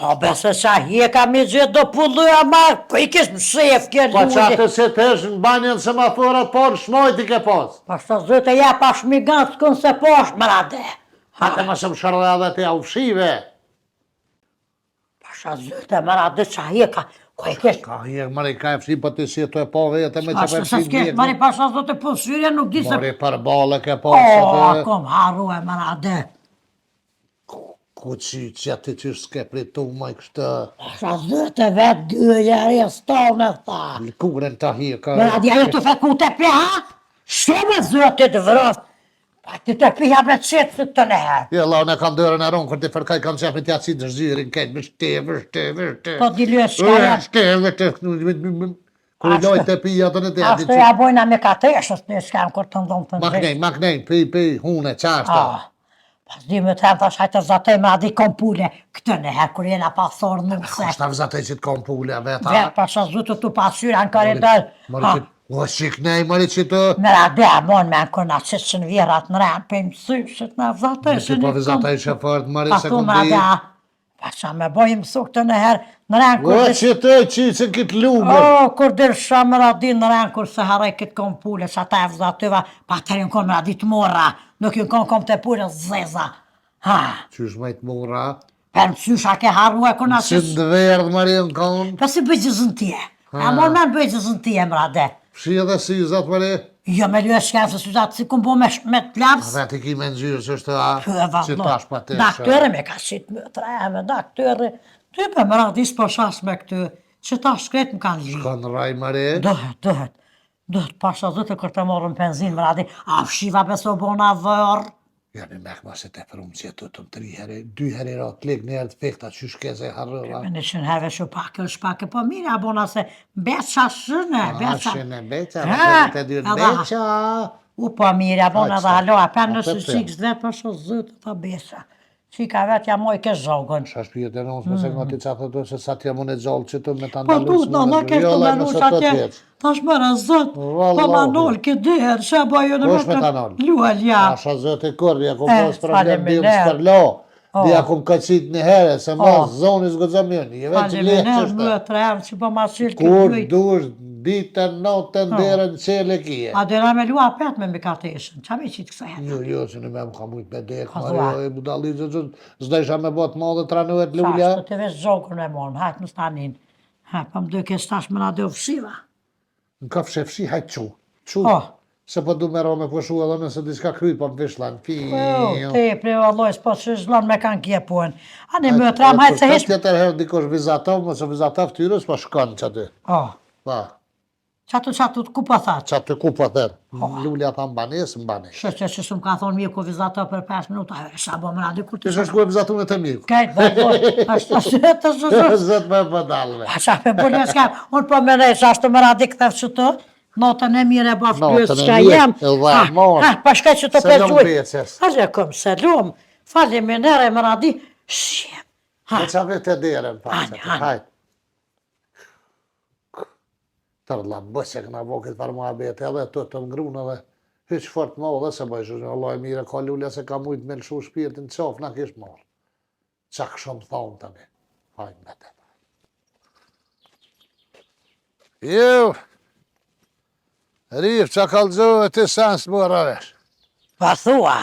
o bese qa hje ka mi gjithë do pulluja ma, ko i kish më shef kje Po që lulli. atë se të është në banjën semaforat, po në shmojt i ke pas. Pa shtë zëte ja pa shmigant s'kën se posh më rade. Hate më shumë shërë edhe të a u pëshive. Pasha zëte më rade qa hje ka, ko i kish. Ka hje, mëre, ka e pëshim, po të si të e po vetë me që Ashtë për se s'kesh, pëshim mari pasha zëte po syrja nuk di se... Mëre, për bale ke O, pas. kom haru e më rade. Ku që aty që s'ke pritu më i kështë. Pasha zëte vetë dyja restone, tha. Lëkuren të hje, ka... Më rade ajo të feku të piha, shumë zëte të vrës. Pa ti të piha me qëtë të të neherë. Ja, la, në kam dërën e ronë, kër të fërkaj kam qefë të jaci të zhyrin, kejtë, vërte. Po di lyë shka janë. Vërte. Kër i lojtë të pija të në të jaci. Ashtë ja bojna me kateshës në shkam kur të ndonë të ndresë. Maknej, pi, hune, qashta. Pas di me të thash hajtë zatej me adi kompule, këtë neherë kur jena pa thorë në mëse. Kështë të vëzate që të kom pule, veta. Vetë pasha zutë të pasyra në koridor. Mori që... O, shiknej, mori që të... Me rade mon me në kërna 600 vjerat në rënë, për mësyshet në zatej. Nësi po vëzate i shëfart, mori Pa se thu kom me di... rade, pasha me bojim su këtë neherë, në rënë O, kur... që të qitë kitë lugër. O, kur dirë shumë me radi në rënë kur se haraj këtë kompule, që ata e vëzatyva, pa të rinë konë me radi të mora, nuk ju konë kom të pure zeza. Ha, Qysh me të mora? për mësysha ke haru e kona Si që... në verdë, mori në konë. Pa si bëgjëzën tje. A mor me në bëgjëzën tje, mrade. Shi edhe si zatë, mori? Jo me lue shkef se syzatë si kumbo me të labs. Dhe ti ki me në gjyrë, që është a? Pë e Që tash pa të Daktore me ka qitë më të rejme, daktore. Ty për më radis po shas me këtë, që ta shkret më kanë gjithë. Kanë raj, mori? Dëhet, pasha zëtë kër të morën benzin, më radi, a fshiva beso bona vërë. Ja me mek ma se te përum që të të 3 herë, 2 herë i ratë klik, një herë të fekta, që shkeze harëva. Me në qënë herve shu shpake, po mire, a bona se beqa shëne, beqa. Shëne beqa, Ha, të dyrë edhe- beqa. U po mire, a bona dhe halo, a për nësë Atë shikës dhe për shu zëtë të beqa. Qika vetë ja moj ke zhogën. Qa shpijet e nësë me se nga ti qatë të se sa t'ja më në gjallë që të me të Po ndalus. du, në kesh të menu që atje, tash më zot, po Vallahi. ma nol këtë dyherë, që bëjo në Kush me ta nol? lualja. Asha zëtë i kërë, ja kom Eh, pas problem faleminderit. dhjëm s'përlo. Dhja kom këqit një herë, se ma Oh. zoni s'gëzëm jënë, je veç Faleminderit lehtë më është. të revë që po ma shilë këtë Kur dujtë. dush ditën, natën, derën, qele kije. A dera me lua pet me mikateshën, qa me qitë kësa jetë? Jo, që në me më ka mujt me dekë, Ka Mario, thua. e budalizë, zdo isha me bot madhe tranuet lulja. Qashtë të vesh zokën me morëm, hajtë më stanin. Ha, pa më duke stash më na do fshiva. Në ka fshi, hajtë qu. Qu, Oh. se po du me ro me pëshu edhe nëse diska kryt, po më vishlan. Te, pre valloj, s'po që zlon me kanë kje punë. Ani më tram, hajtë se hesh... Tjetër herë dikosh vizatov, mëse vizatov tyrës, po shkon që aty. Oh, Pa, qatu, ku po thatë? që aty ku po thërë. Lulja tha mbanes, mbanes. Shështë që s'u më ka thonë mirë ku vizato për 5 minuta, sa bo më radi kur të Kështë shku e vizatu me të miku. Kajtë, valloj, ashtë të zështë. Zët me pëdalve. A qa pe bunë s'ka, unë po më nejë, ashtë më radi këtër që të, notën e mire bafë Notën pjës e që mirë, jem. e dha morë. Ha, pa shkaj që të Selam pezuj. beces. Aleikum selam, faleminere më radi, shjem. Ha, E qa vete derën, pa, Hani, hani. hajtë. Tërla, bëse këna bo këtë farë muhabet, edhe të ngrunë edhe hyq fort më dhe se bëjshë, Allah e mire, ka lullja se ka mujtë me lëshu shpirtin qof, na kishë morë. Qak shumë thonë të mi. Hajnë me të. Jo, Rif, qa kalëzohë ti sens më rëvesh? pa thua,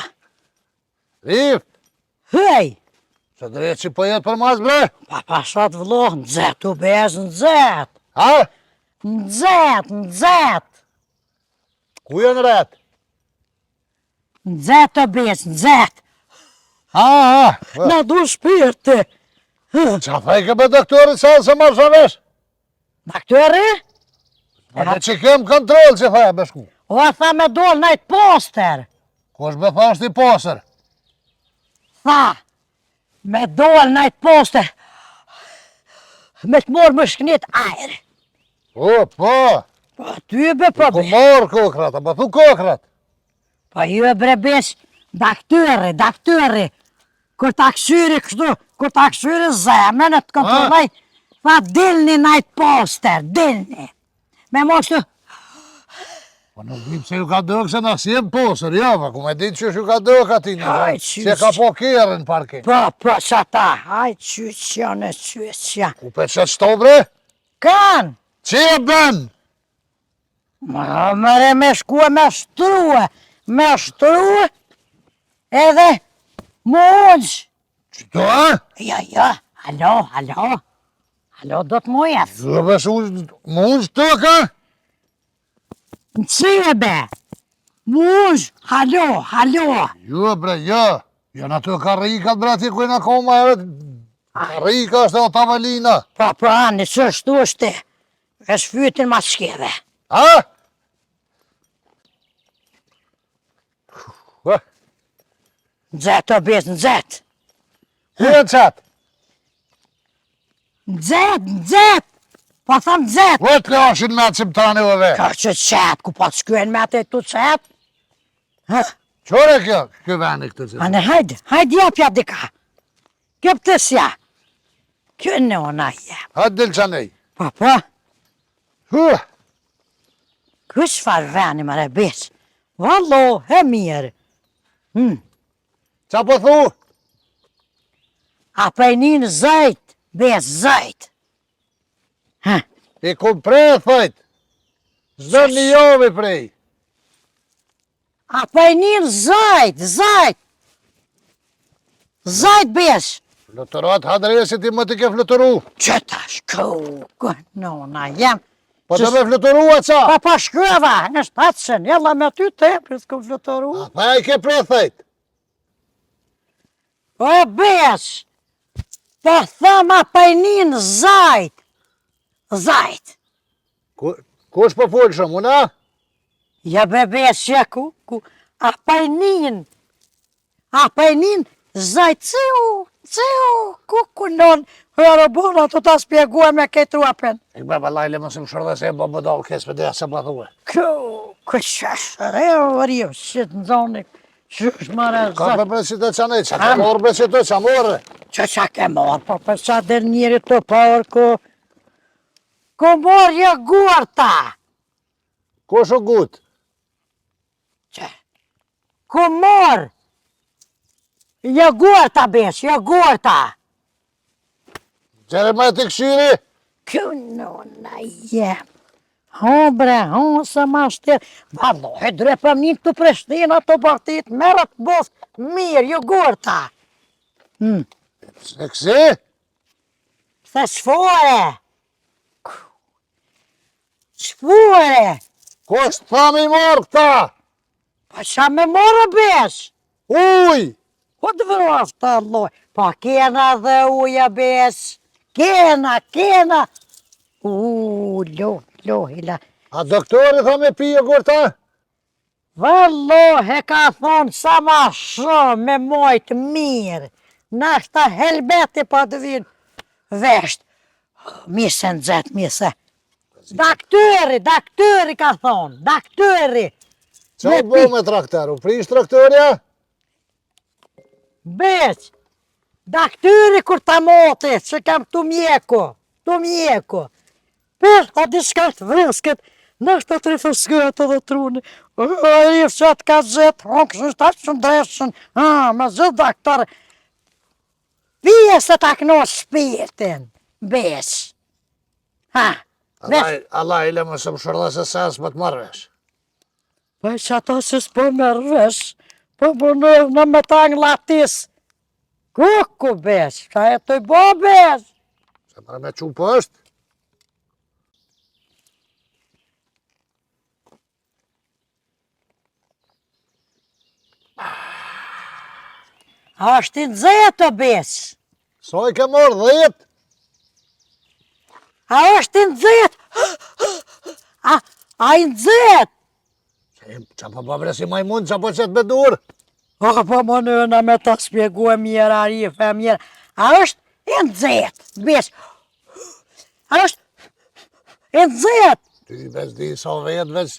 Rif, hej, që drejtë që po jetë për mas bre? pa pashat vloh, nëzet, u bez, nëzet, Ha? nëzet, Ku jenë retë? nëzet u bez, nëzet, Ha, na du shpirti. qa fejke me doktorit sa se marë shëvesh? Doktori? Pa dhe që kem kontrol që thaj me shku. O, tha me dol najt poster. Kosh me thasht i pasër. Tha, me dol najt poster. Me të morë më shknit ajrë. O, po, Po, ty be po ku be. marë kokrat, a pa thu kokrat. Po, ju e brebesh, doktori. Kur ta këshyri kështu, kur ta këshyri zemën, e të kontrollaj, tha, dilni najt poster, dilni. Me mo kështu, Po nuk dim se ju ka dëgë se na si jem posër, ja, pa ku me ditë që ju ka dëgë ati një, Aj, që ka po kjerën parke. po, që ta, haj, qyqja. Ku pe qëtë shto bre? Kanë, Që e ben? mëre me shkue me shtruë, edhe mu unqë. Qëto, a? Ja, halo, do të mu jetë. Zë besh më unë të ka? Në qebe, mu unqë, halo. Jo, bre, jo. Jo në të karikat, bre, ati kujna koma e vetë. Karika është e o tavelina. Po, ani, që shtu është ti, e shfytin ma shkeve. A? Nëzet, o bez, nëzet. Ku e qatë? Nëzet, po thëmë nëzet. Vetë le ashin me që më tani o ve. Ka që qetë, ku po të shkuen me atë e tu qetë. Qore kjo? Kjo veni këtë që. Ane, hajde japja dika. Kjo pëtësja. Kjo në ona jep. Hajtë dilë që nej. Po, Huh, kush farë veni më rebis. Vallo, he mirë. qa po thu? A pejnin zajt, bez zajt. I ku prej, thajt. Zdo një jovi prej. A pejnin zajt. Zajt bez. Fluturat hadresit i më t'i ke fluturu. Që ta shku, nona jem. Po të me fluturu a qa? Pa shkreva, në shtatëshën, jella me ty te, për s'ku fluturu. Pa i ke prej, thajt. O e bez, po thëma pejnin zajt. Zajt. Kush po full shumë, una? Ja bebes që ku, a pejnin zajt, ku non, hërëbuna të ta spjegua me këtë ruapen. Ik beba lajle më së më shërde se e bo më dalë kes për dhe se më thuë. Ku shashër, e vërio, shqit në zonë, qysh mare Ka zajt. për për si të qanej, qa të morë për si të qa morë. Që ke marë, po për qa del njëri të parë, ku morë një guarta. Kush o gut? Ku morë, një guarta besh, një guarta. Qere me të këshiri? Kjo nona jem. bre, se ma shtet. Vallohi, drepëm një të Prishtina të partit, merët bos, mirë, jogurta. Se kësi? Se qfore? Qfore? Kusht tha mi marrë këta? Pa qa me morë besh? Uj! Po të vrasht Allah, pa kena dhe uja besh. Kena. Lohila. A doktori tha me pi jogurta? Vallohi ka thonë sa ma shumë me mojtë mirë. Nashta helbeti pa të vinë vesht. Mise në zetë, mise. Daktyri ka thonë, daktyri. Qa u bo me traktor? U prish traktorja? Beq, daktyri kur ta moti, që kam të mjeku. Për, a di shka të vresket, nështë të refësgët edhe truni. A i fëqat ka zet, o kështë ta që ndreshën, me zët daktarë. Pije se ta knosh shpirtin, beq. Allah ile më shumë shërda se sens më të marrësh. Po që ata që s'po mërvesh, po në me tangë latis. Kuku beq, ka e të i bo beq. Se mërë me qupë është? A është i nëzët o beq? Sa i ke marrë 10? A është i nëzët? A i nëzët? Qa po bëbre si majmun, qa po qëtë me dur? O, po më nëna me ta spjegu e mirë, Arife e mirë. A është i nëzët, beq? A është i nëzët? Ty veç di sa vetë, veç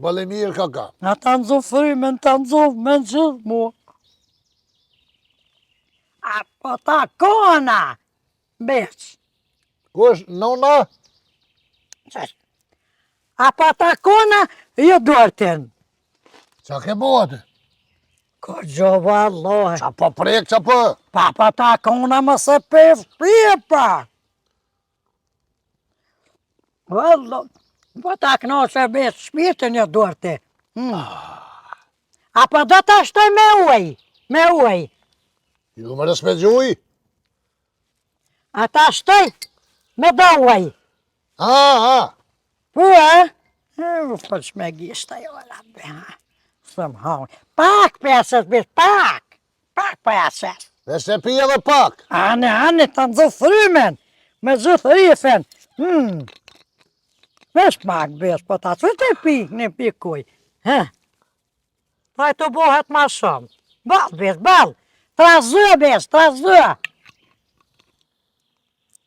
bële mirë ka. A ta nëzov frymen, ta nëzov me në gjithë mu. A po ta kona, beq. Kush, nona? A po ta kona, jo dortin. Qa ke bote? Ko gjova Allah. Qa po prek, qa po? Pa ta kona më se pef pipa. Vallo, po ta knoqe beq shpirtin jo dorti. A po do ta shtoj me uj. Ju më rës me gjuj? A ta shtoj me do uj. Po, po që me gishta jo la be, së më haun. Pak peset, beq, pak peset. Dhe se pi edhe pak. Ane, të nëzë frymen, me gjithë rifen. Vesh pak besh, po ta që të pi, në pikuj. Pa e të bohet ma shumë. Bal, besh, bal. Trazë, besh, trazë.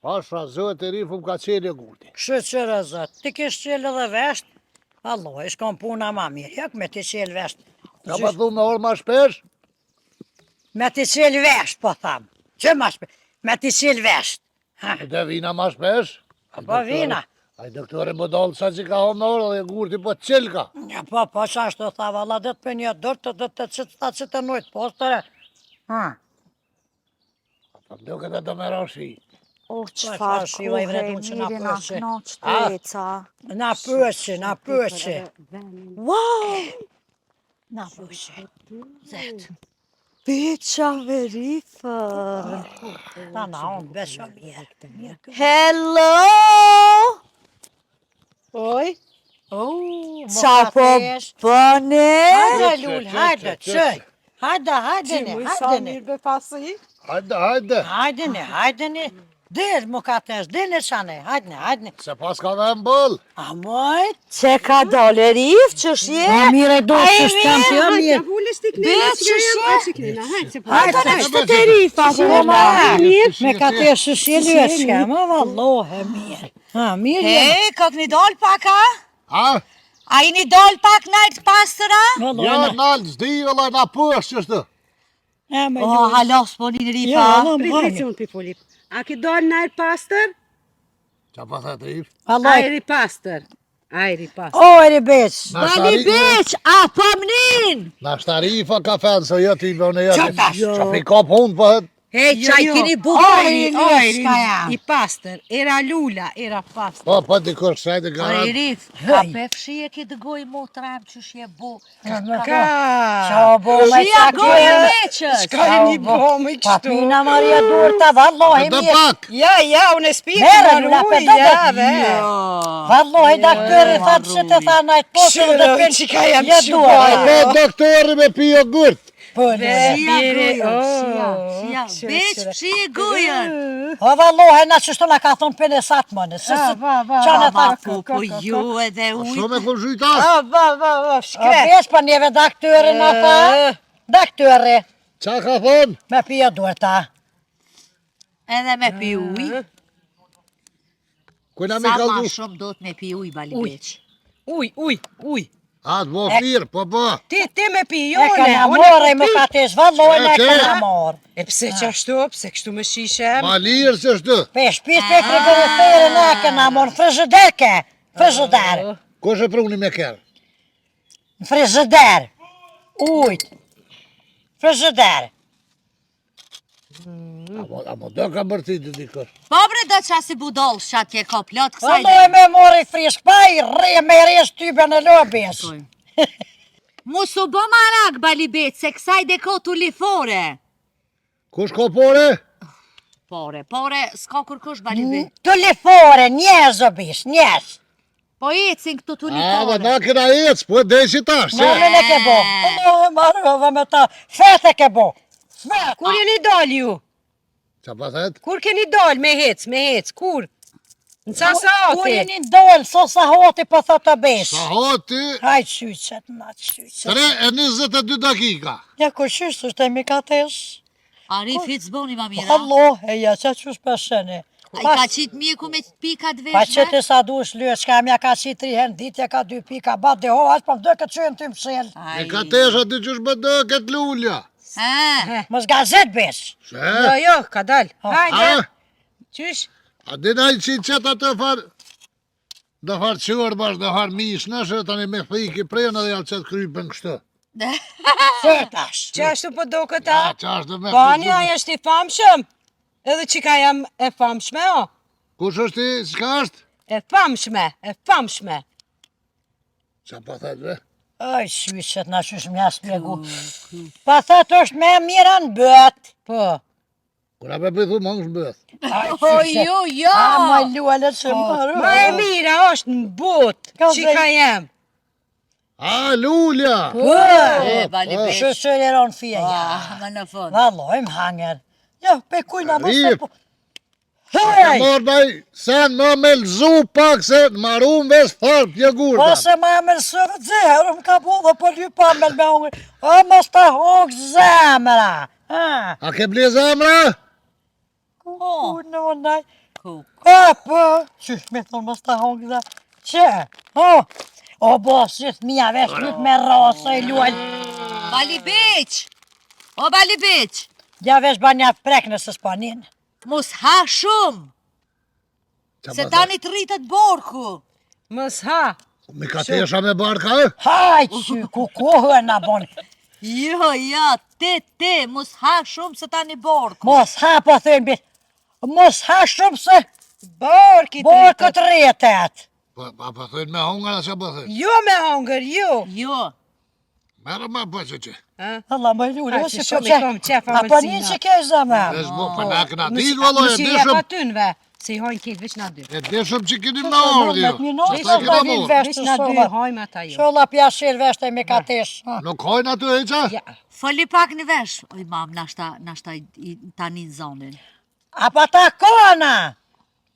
Pasha zët e rifu më ka qelë e gurti. Kështë qërë zët, ti kishë qelë edhe vesht? Allah, ishë kom puna ma mirë, jak me ti qelë vesht. Ka pa thu me orë ma shpesh? Me ti qelë vesht, po thamë. Që ma shpesh? Me ti qelë vesht. E të vina ma shpesh? Po vina. A i doktore më dalë sa që ka hon në orë dhe gurti po të qelë ka. Po që ashtu tha, valla, dhe të për një dërë të që të nojtë postëre. Po do këtë do me rashi. O, qëfar kohë, mirë na knoqë të eca. Na pëqë. Wow! Na pëqë. Zetë. Beqa verifër. Ta na unë besho mirë. Hello! Oj? Qa po bëne? Hajde, Lull, hajde, qëj. Hajdeni. Hajdeni. Dhe më ka tesh, dhe në qane, hajdeni. Se pas ka dhe më bëllë. A mojt? Që ka dole rif, që shje? A mire do që shkem të mirë. Vulle stiknina, stiknina, hajde. Hajde në shtë të rifa, Me ka tesh shjeli e shkem, a vallohe mirë. Mirë jenë. He, kak një dol pak, a? Ha? A i një dol pak najtë pastëra? Ja, nalë, zdi, vëllaj, na pësh qështu. O, halos, po një rifa. Pritë unë pipulip. A ki dojnë najrë pastër? Qa pa thë të rif? Ajri pastër. O, eri beq. Bali beq, a po mënin? Na shta rifa ka fenë, se jo t'i bënë e Qa jetë. tash? Qa fi ka punë, po hëtë. Hej, qaj kini I pastër, era lula, era pastër. Po, dikosh sajtë O garant. Rif, ka pe fshije ki të goj mo të ramë që shje bu. Qa bo me Shia goja veqës. Ka e një bomë i kështu. Papina Maria Durta, vallohi Dhe mirë. pak. Ja, unë e spirë Mere, të lula, maruj, pe ja, dhe. ve. Vallohi daktori thatë që të tha najtë posë dhe Shiro, pin. që ka jam Je që duar. Po doktori me pi jogurt. Po, Shia bire, goja, shia, veç fshije gojën. o vallohi na qështu na ka thonë pene satë mënë. Qanë e Ma tha. po ju edhe ujtë. Shumë e ku zhujtas? O shkret. vesh për njeve daktori na tha. Daktori, Qa ka thonë? me pia Durta. Edhe me pi ujë. Kujna mi Sa ma kaldu? shumë do të me pi ujë, bali veç. Uj. A, të bo firë, po. Ti me pi, E jone. këna morë e më katesh, vallohi e këna morë. E pse që ashtu, pse kështu me shishem? Ma lirë që shtu. Pe shpis pe frigorifere ne këna morë, frigiderke. Frigider. Kush e pruni me kërë? Frigider. Ujt. Frigider. Amo do ka mërti të dikosh. Po bre do qa si budol, shatje ka plot kësaj Vallohi me mori frisk, pa i rre me resh tybe në lobis. Mos u bo marak, bali bet, se kësaj de ko t'u lifore. Kush ko pore? Pore, s'ka kërkush bali bet. Të lifore, njez o bish, njez. Po ecin këtu t'u A, dhe lifore. na këna ecë, po e desi tash, Në që? në ke bo. Vallohi marrëve me ta. Fete ke bo. Fete. Kur jeni dal ju? Qa pa thet? Kur keni dal me hec, kur? Në ca sa Kur ati? jeni dollë, so sa hoti për thot të besh. Sa hoti, Hajt shyqet, natë shyqet. 3:22 dakika. Ja ku shyqet, është e mi katesh. Arif hitë zboni ma mira. Allah, e ja që qysh përsheni. A i ka qitë mjeku me pikat Pa që veshme? ti sa du shlyë, shka mja ka qitë 3 herë ditja, ka 2 pika, bat dhe ho, ashtë për vdë këtë qënë ty më shel. E ka tesh aty që shbëdë këtë lullja. Mos gazet besh. Se? Jo, ka dal. Hajde, A? qysh? A dina i qitë qëtë atë farë? Dhe farë qërë bash, dhe farë mish nëshë, tani me thiki prejnë edhe jalë qëtë krypën kështë. Fërtash. Që ashtu po do këta? A, qa është dhe me Bani, aja është i famshëm? Edhe që ka jam e famshme, o? Kush është i, s'ka është? E famshme. Qa pa thëtë, be? Aj, shyqet, na qysh mja spjegu. Pa thët është me mira në bët. Po. Kura me pëjthu mongë shbëth. O jo, A, ma luale që marru. Ma e mira është në botë, Ka që ka jam. A, lullja! E, bali bet. Shëshër e ronë fije, ja. Më në fund. Valloj, më hanger. Ja, pe kujna mos e Rip. po. Ka Hej! morë daj, sen më me lëzu pak se marum ves farë Po pjegurta. se ma me lësëve dzehër, më ka po dhe po ly pa me lme hongër. O, mos ta hongë zemra. A ke ble zemra? Ku në naj. Ku. Po, qysh me thonë mos ta hongë zemra. Që? O, bo, shqith mija vesh lyp me rasa i luaj. Bali beq. O bali beq. Ja vesh ba një prek nëse s'panin. Mos ha shumë. Se tani të rritët borku. Mos ha. Mi ka tesha me barka, e? Haj, që ku kohë e na bon. Jo, te, mos ha shumë se tani borku. Mos ha po thënë bit. Mos ha shumë se Borki të borkët rjetet. Pa thënë me hongër, a që pa thënë? Jo me hongër, jo. Jo. Merë ma po që që. Allah më lule, Ha, si që po shumë i që. kom qef A po një që ke zemra. Vesh bo, pa na këna dit, valo, e Nësi e deshëm, pa tynve, se i hojnë ketë veç na dy. e deshëm që kini në ordi, jo. Me minutë Qëta sa kina vin morë. vesh Veç të na dy sholla. hojmë ata jo. Sholla pja shirë vesh të me katesh. Nuk hojnë aty e qa? Ja. Foli pak në vesh. Oj, mam, nashta tani në zonin. A pa ta kona.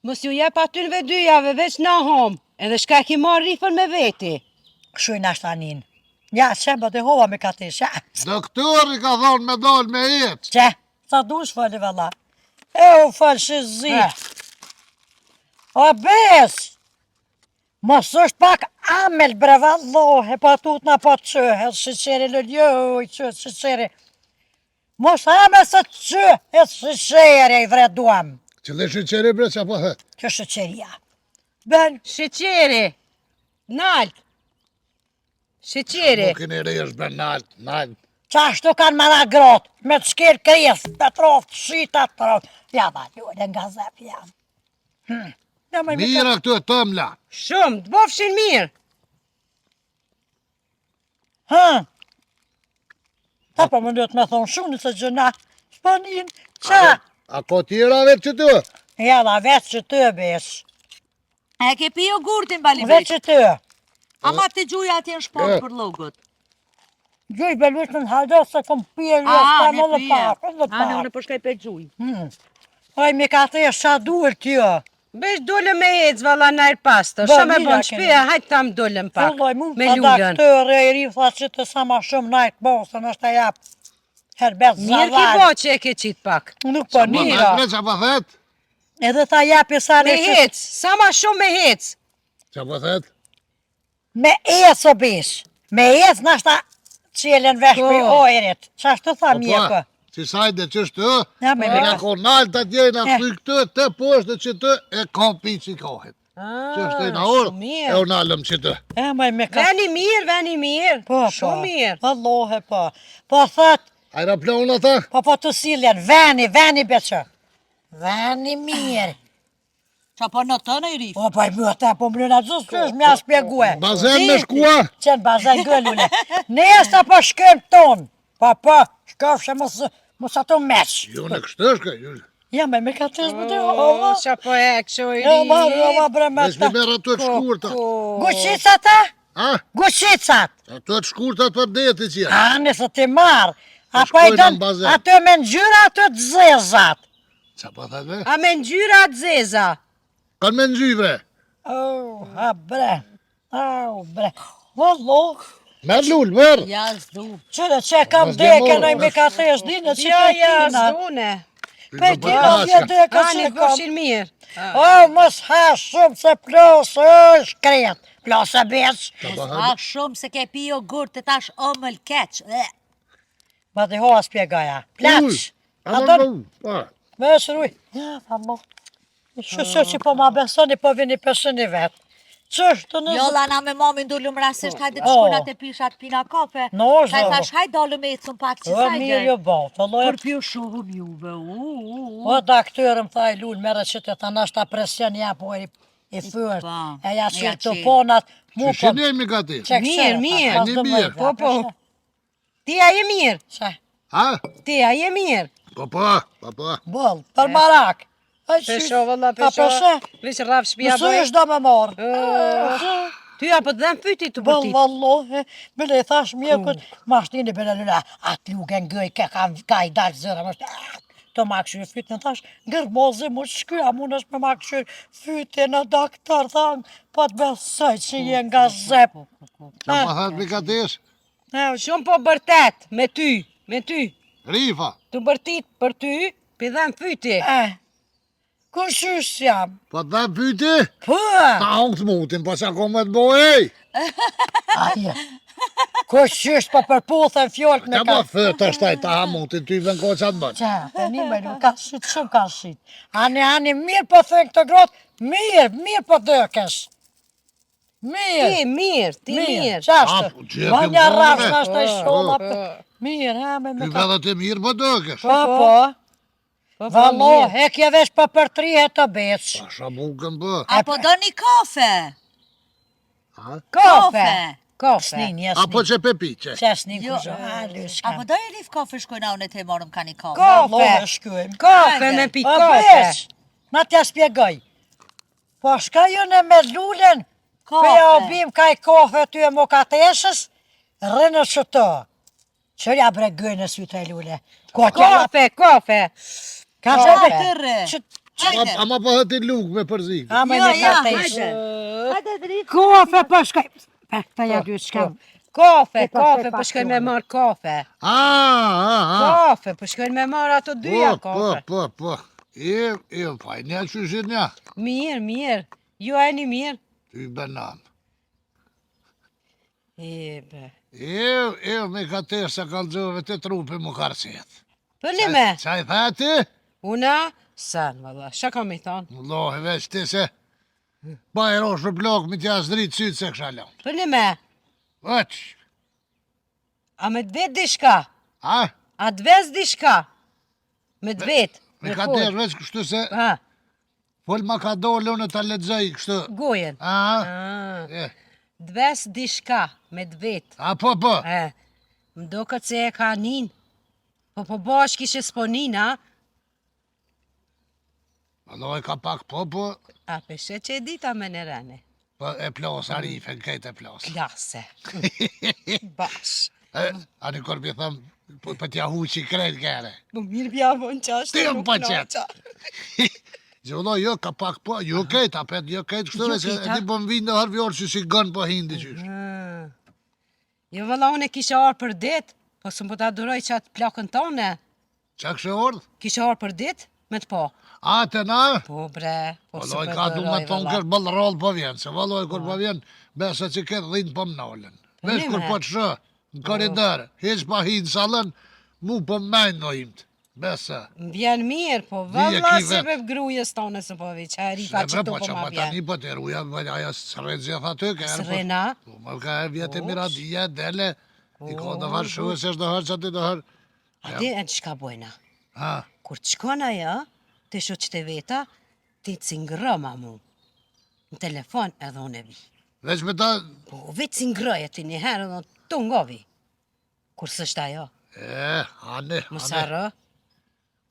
Mos ju jep atynve dyjave, veç na hom. Edhe shka ki marrë rifën me veti. Këshu i nashtanin. Ja, që bë të hova me katesh. Ja, Doktori ka thonë me dalë me jetë. që? Sa dush fali valla. E u falë shizi. O bes. Mos është pak amel bre vallohe, pa tut na pa qëhe, shqeri lëljoj, shqeri. Mos amel se qëhe, shqeri i vreduam. Që dhe shqyqeri bre që pa thëtë. Kjo shqeria. Ben, Sheqeri. Nalt. Sheqeri. Nuk kini rejësh bre nalt. Qashtu kanë mana grot, me të shkel kres, me troft, shita, troft. Ja, ma, lule nga zep jam. Ja, ma, Mira këtu e tëmla. Shumë, të bofshin mirë. Ta po më duhet me thonë shumë se gjëna, shpanin, qa? A ko tjera vetë që të? Ja, la, veç që të besh. E ke pi jogurtin, bali Veç që të. Ama të gjuja atje në shport për logut. Gjuj belush në hajdo se kom pjerë, s'ka më dhe pak, edhe Ane, unë pak. po shkaj për gjuj. Oj, mi ka të e sha duhet tjo. Besh dole me ecë, valla najrë pastër. Ba, Shë me mira bon keni. shpia, hajtë tam dolem pak. Filloj mu, Me pa lullën. daktore e ri tha që të sa ma shumë najtë bosën, është a jap herbet Mirë ki zavar. bo që e ke qitë pak. Nuk po mira. Qa po thet? Edhe tha japi sa Me në hecë, sa ma shumë me hecë. Qa po thet? Me ecë o bish. Me ecë nashta qelen vesh Po. për ojrit. Qashtu tha mjekë. Si sajde që shtë, Ja, me nga mjekë. konalt atje na thy këtë, të poshtë që të e kam pi që i kohet. Që është e na orë, shumë e mirë. unalëm që të. E, maj me ka... Veni mirë. Po, po. Shumë mirë. Allahe, po. Po thët, Aeroplon ata? po të siljen, veni beqë. Veni mirë. Qa po në të në i rif? Po, po, i bëte, po më lëna gjusë që është mja spjegue. Bazen me shkua? Qenë bazen gëllule. Nesta po shkëm tonë. Po, shkofshë mos ato meq. Jo në kështë është ka, ju. Ja, me ka të shmë të O, qa po e kësho i Ja, ma ri. bre me Vesh me merë ato të shkurta. Guqicat ta? A? Guqicat. Ato të shkurta të deti që janë. A, nëse ti marë. Apo i shkojnë në dënë bazen. ato me ngjyra, ato të zezat. Qa po thet me? A me ngjyra të zeza. Kanë me nëzhy bre. Ha bre. Bre. Vallo. Merë lullë, merë. Ja, zdu. Qëre që kam Mos deke, demorë. nëj me ka të eshtë dinë, që Ja, ja, zdune. Pe ti ka vje deke Ani që të kam. bofshin mirë. O, mos ha shumë se plosë është kretë. Plosë e beqë. Qa po Ha thet? shumë se ke pi jogurt të tash omël keq. Ma të hoa spjegaja. Plaqë. A Uj, dënë? pa. Vesh ruj. Ja, thammo. Shusho që po ma besoni, po vini pesëni vetë. Qështë në Jo, zë... lana me mamin dullum rasisht, hajde të Oh. shkuna të pishat pina kafe. No, Kaj zë. thash, hajde dalë me ecën pak që O, mirë jo bo, të lojë. Kur pju shuhun juve, O, daktërëm tha i lullë, mere që të ta nashta presion ja, po i fyrt. Pa, E ja ja që të qi. ponat, mu Që po... shënë jemi gati? Mirë. Një mirë. Po. Tia je mirë. Ha? Tia je mirë. Po. Bol, për marak. Aj, Pesho, valla, A pesho. peshe? Vesh rraf shpia Nësë bëj. është do me morë. Ty apo të dhem fyti të Bol, bërtit. vallo, bile i thash mjekut, mashtini bile lula, atë lugen gëj, ka i dalë zëra, më shtë, të ma këshyrë fytin, thash, ngërë mozi, mu shkya, mu nësh me ma këshyrë fytin, në doktor, thang, po të besoj që je nga zep. Qa po thet me katesh? Shumë po bërtet, me ty. Rifa. Të bërtit për ty, pi dhem fyti. Ku shysh jam? Po të dhe pyti? Po, Ta ongë të mutin, po qa ko me të bojej. aje. Ku shysh po përputhën fjollët me Qa po thët është taj ta ha mutin, ty vën ko qa të bënë. Qa, të një me lu, ka shqit, shumë ka shqit. Ani, mirë po thënë këtë grotë, mirë po dëkesh. Mirë. Ti mirë. Qashtë, po, që e ma kem një bone. rafsh në ashtë e sholla. po. Mirë, ha, me Ty ka... vedhe të mirë po dëkesh. Po, Po, vallo, hekje vesh për përtrihe të beqë. Pasha bukën bë. Apo do një kafe? Kafe. Snin, jes, Apo snin. që pepiqe. Qes një Jo, kuzho, a, lyshka. Apo do një rif kafe shkojna unë të morëm ka një kafe? Vallo, Kafe. shkujmë. Kafe me pi O, kafe. beq, na t'ja spjegoj. Po shka ju në me lullen, Kafe. pe ja obim ka i kafe ty e mokateshës, rënë që të. Qërja bre gëjnë në sytë e lulle. Kafe. Ka Qa që të rë? Hajde. Ama po hëti lukë me përzik. A me Jo, me ja, kateshë. hajde. Hajde drejt. Kafe po shkaj. Pe këta ja dy shkam. Kafe, po po shkojnë me marë kafe. Ha. Kafe, po shkojnë me marë ato dyja kafe. Po. Pa, një që shit një. Mirë. Ju e një mirë. Ty banan. Ebe. Me katesh se kalzove të trupi më karësit. Pëlli me. Qa i thati? Una, sen, valla. Qa kam i thonë? Allohi veç ti se bajro shë blok me tja zdrit sytë se kësha lëm. Pëlli me. Vëq. A me të vetë dishka? A? A të vez dishka? Me të vetë? Me ka të veç kështu se... Ha, Fol ma ka dole unë ta lexoj kështu. gojen. A? E. Të vez dishka me të vetë. A po. Më do këtë se e ka nin. Po bash kishe s'po nin, a? Valloj ka pak po. A peshe që e dita me në rene. Po e plos, arifen, kejt e plos. Klase. Bash. Ani kur bi thëm, po t'ja huqi krejt kere. Po mirë bja vonë qashtë. Ti më po qetë. Gjulloj, jo, ka pak po, jo kejt, apet, jo kejt, kështu dhe se e ti po më vinë në harvjorë që si gënë po hindi qysh. Jo vëlla unë e kisha orë për dit, po së më po ta duroj qatë plakën tone. Qa kështë ordë? Kisha orë për dit, me të po. A, të na? Po bre, po së Valloj, po ka du me duroj thonë vëlla. kërë bëllë rollë po vjenë, se valloj, kur po vjenë, besa që këtë dhinë po më nalën. Vesh kur po të shë, në koridor, heq pa hinë salën, mu po më menjë në imtë. Besa. Më vjen mirë, po Vije valla ki se vet. me grujës tone së po vi, që e rifa që tu Po po që ma po tani vjen. po të ruja, aja së rëgjeth aty, ka erë po. Srena? Po më ka e vjetë e miradia, dele, i ka në harë shuë, se është në harë që aty në harë. A di e që ka bojna? Ha, Kur të shkona jo, të sho që të veta, ti cingrëma mu. Në telefon edhe unë e vi. veç me ta, Po vetë cingrëje ti një herë edhe të ngovi. Kur së shta jo, ane, mësarë,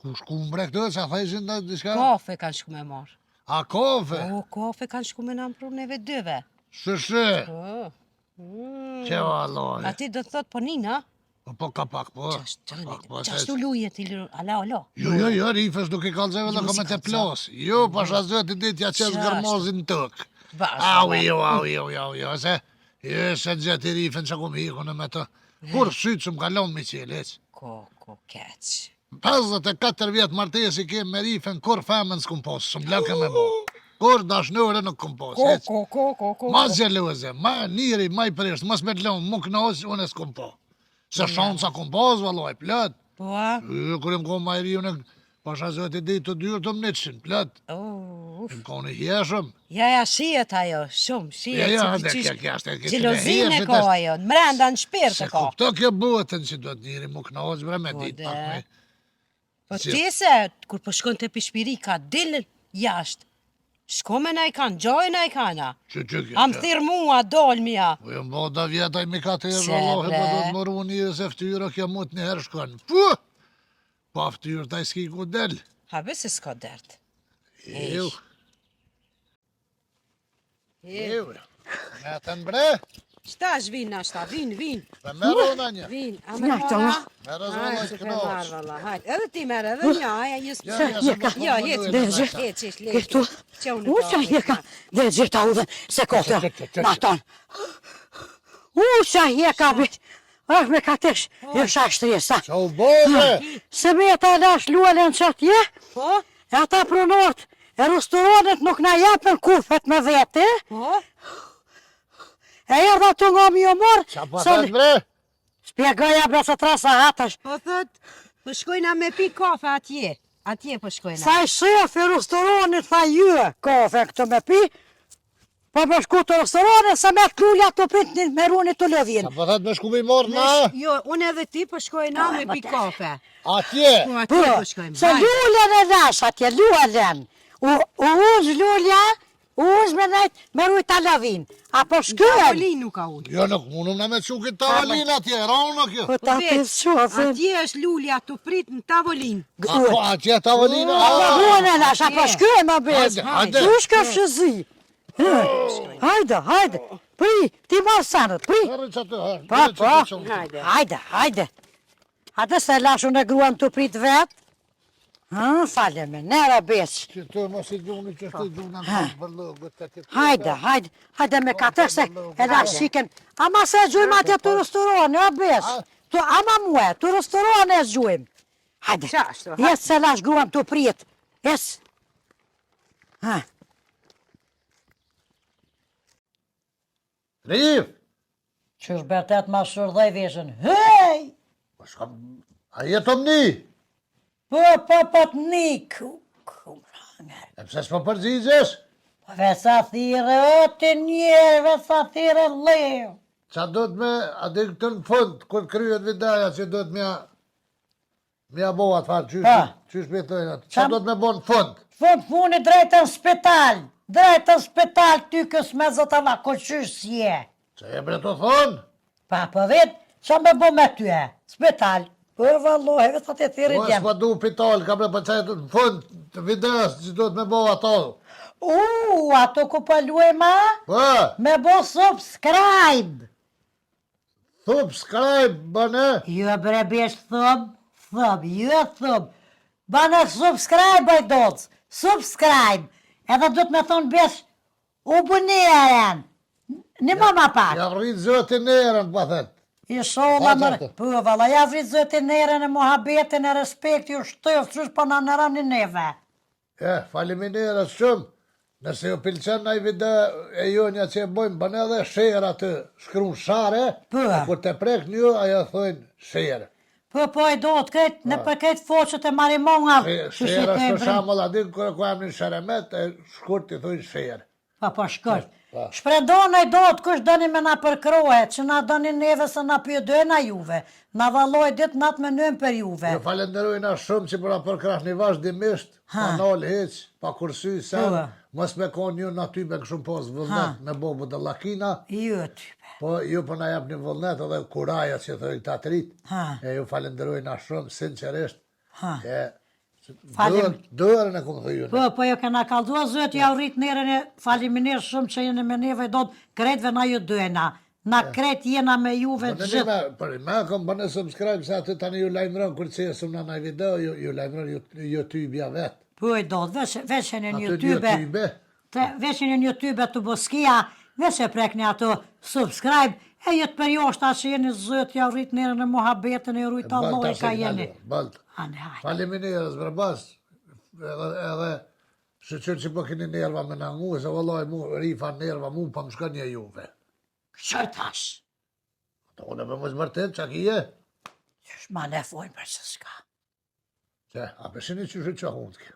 ku shku mbre këtë, sa thajshin në diska? kafe kanë shku me marë. A kofe, O, kafe kanë shku me në më neve dyve. shë, Po, që valloj. a ti do të thot po nina? Po ka pak, po. Qashtu luje ti lë, ala. Jo, rifës duke kalzeve dhe ka me të plos. Jo, pasha zëti dit ja qes gërmozin tëk. Au, se, se gjeti rifën që kum hikune me të. Kur sytë që më kalon mi qelis. Ko, keq. 54 vjetë martesi kem me rifën, kur femën s'kum posë, s'm bleke me bo. Kur dashnore nuk kum posë. Ko. Ma gjeloze, ma njëri, ma i prisht, mas me të lonë, mu knozë, unë s'kum po. Se shansa kum posë, valloj, plët. Po, a? Kërëm ko ma i ri, unë pasha zëti dit të dyrë të më nëqin, plët. Më ko në hjeshëm. Ja, shiet ajo, shumë, shiet. Ja, dhe kja është e këtë Gjilozine ka ajo, në mrenda në shpirë Se të ka. kupto kjo botën që do të njëri mu knozë, bre me dit pak me. Po ti se, kur po shkon të pishpiri, ka dilë jashtë. Shko me na i kanë, gjoj na i kana. Që kjo. Am thirë mua, dol mija. Po jë mbo da vjetaj mi ka të Se, Allahe, bre. po do të më ru njëri se ftyra kjo mut një herë shkon. Pu! Pa ftyrë taj s'ki ku del. Habe se s'ka dert. Ew. Me të në bre, Qta është vinë ashta, vinë. me merë una një. Vinë, a Ja, me to, mora? Merë Hajde, zëlloj se të ke marrë, knoqë. valla, hajde. Edhe ti merë, edhe një, aja një s'pë. Ja, Jo, Këtu, leqë. uqa jeka, dhe gjitha u dhe se kote, ma tonë. Uqa jeka, është me katesh, jo shashtresa. Qa u bove? Se me e ta lash lualen që atje, Po, e ata pronort, e restoranet nuk na japën kufet me vete, po, e erdha të nga mi o morë, Qa po thët bre? spjegoja bre se trasa hatash. po thët, po shkojna me pi kafe atje po shkojna. Sa i shefi restoranit tha jë kafe këtu me pi, po me shku të restoranit se me të lulja të prit me runi të lëvin. Qa po thët me shku mi morë na? Jo, unë edhe ti po shkojna me pi kafe. Atje. Po atje Po, po shkojmë. se lullen e dash atje, lullen. U uz lulja, u uz me nejt me rujt të lëvin. Apo shkyen, Tavolin nuk ka unë. Jo, nuk mundum në me qukit tavolin atje, rona kjo. po ta pis qofin. Atje është lulja të prit në tavolin. Po atje tavolin, Apo lullen e dash, apo shkyen më bez. Hajde. Tu shka shëzi. Hajde, pri, ti ma sanët, pri. Hërë që të hërë. Po, hajde. Hajde se lashu në gruan të prit vetë. Falje me, nera besë. Që të mos i gjuni që shtë i gjuna në bërlëgët të të Hajde me katër se e da shiken. Ama se e gjujmë atje të restorane, o besë. Ama muë, të restorane e gjujmë. Hajde, Qashtu, jesë se lash gruan të prit. Jesë. Rif! Qysh betet ma shërdhej veshën. Hej! A jetë omni? Po, të nik. E pse s'po përgjigjesh? Vesa thire, o të njerë, vesa thire leo. Qa do të me, a dhe këtë në fund, kur kryet vidaja që do të me Mja bo atë farë, Ha. qysh me thëjnë, që do të me bo në fund? Funi drejtë në spital. Drejtë në spital, ty kës me zëta ma, ko qysh si je. Që e bre të thonë? Pa për vetë, që me bo me ty e? Spital. Për vallohi, vetë atë e thiri Po djemë. s'pa du pital, ka bre përqajtë në fund të videos që do të me bo ato. Ato ku pëlluaj ma? Po, Me bo subscribe. subscribe, bëne. Jo bre besh thëb, jo thëb. Bane subscribe aj doc, subscribe. Edhe do të me thonë besh u buneren. Një ma pak. Ja rritë zëtin erën, pa thëtë. I shola Ha, mërë, qartë. po valla, ja vritë zëtin nere në muhabetin e respekti u shtëf, qysh po në nëram një neve. Faleminderit shumë. Nëse ju pëlqen në i video e jonja që e bojmë, bëne edhe share atë, shkru share, Po. kur të prek një, ajo thojnë share. Po i do të kretë, në për kretë foqët e marimonga. Share është për shamëll, adin kërë ku jam një sharemet, e shkurt i thojnë share. Po shkurt. Po. Shpredona i do të kush dëni me na përkrohe, që na dëni neve se na pjëdojna juve. Na valoj ditë natë me nëmë për juve. Ju falenderojna shumë që përra përkrah një vazhdimisht, pa nalë heq, pa kursy, sen, Po. mos me konë një në ty me këshum pos vëllnet me bobu dhe lakina, Jo ty. po ju për na jap një vëllnet edhe kuraja që thojnë të atrit, Ha. e ju falenderojna shumë, sinqerisht, Ha. e Falim- dërën e këmë thëjune. Po jo kena kaldua zëtë, ja u rritë njerën e faliminir shumë që jene me neve i do të kretve na ju dojna. Na kret jena me juve Për gjithë. për me kom bëne subscribe, se aty tani ju lajmëron, kur që esëm në nëj video, ju lajmëron YouTube-ja vetë. Po i do të, veç e në Aty YouTube. YouTube, Veç e në YouTube të boskia, veç e prekni ato subscribe, e jetë për jo është që jeni zëtë, ja u rritë njerën e muhabetën, e rritë Allah i ka jeni. Bëllë. Ane, hajde. Faleminderit zbërbas, edhe shëqër që po keni nerva me në ngu, se vëllaj mu rifa nerva mu, pa më shka një juve. Qërë tash? Të une me më zbërtet, që kije? Qësh ma ne fojnë për që s'ka. Që, a peshini që shë që hundë kjo.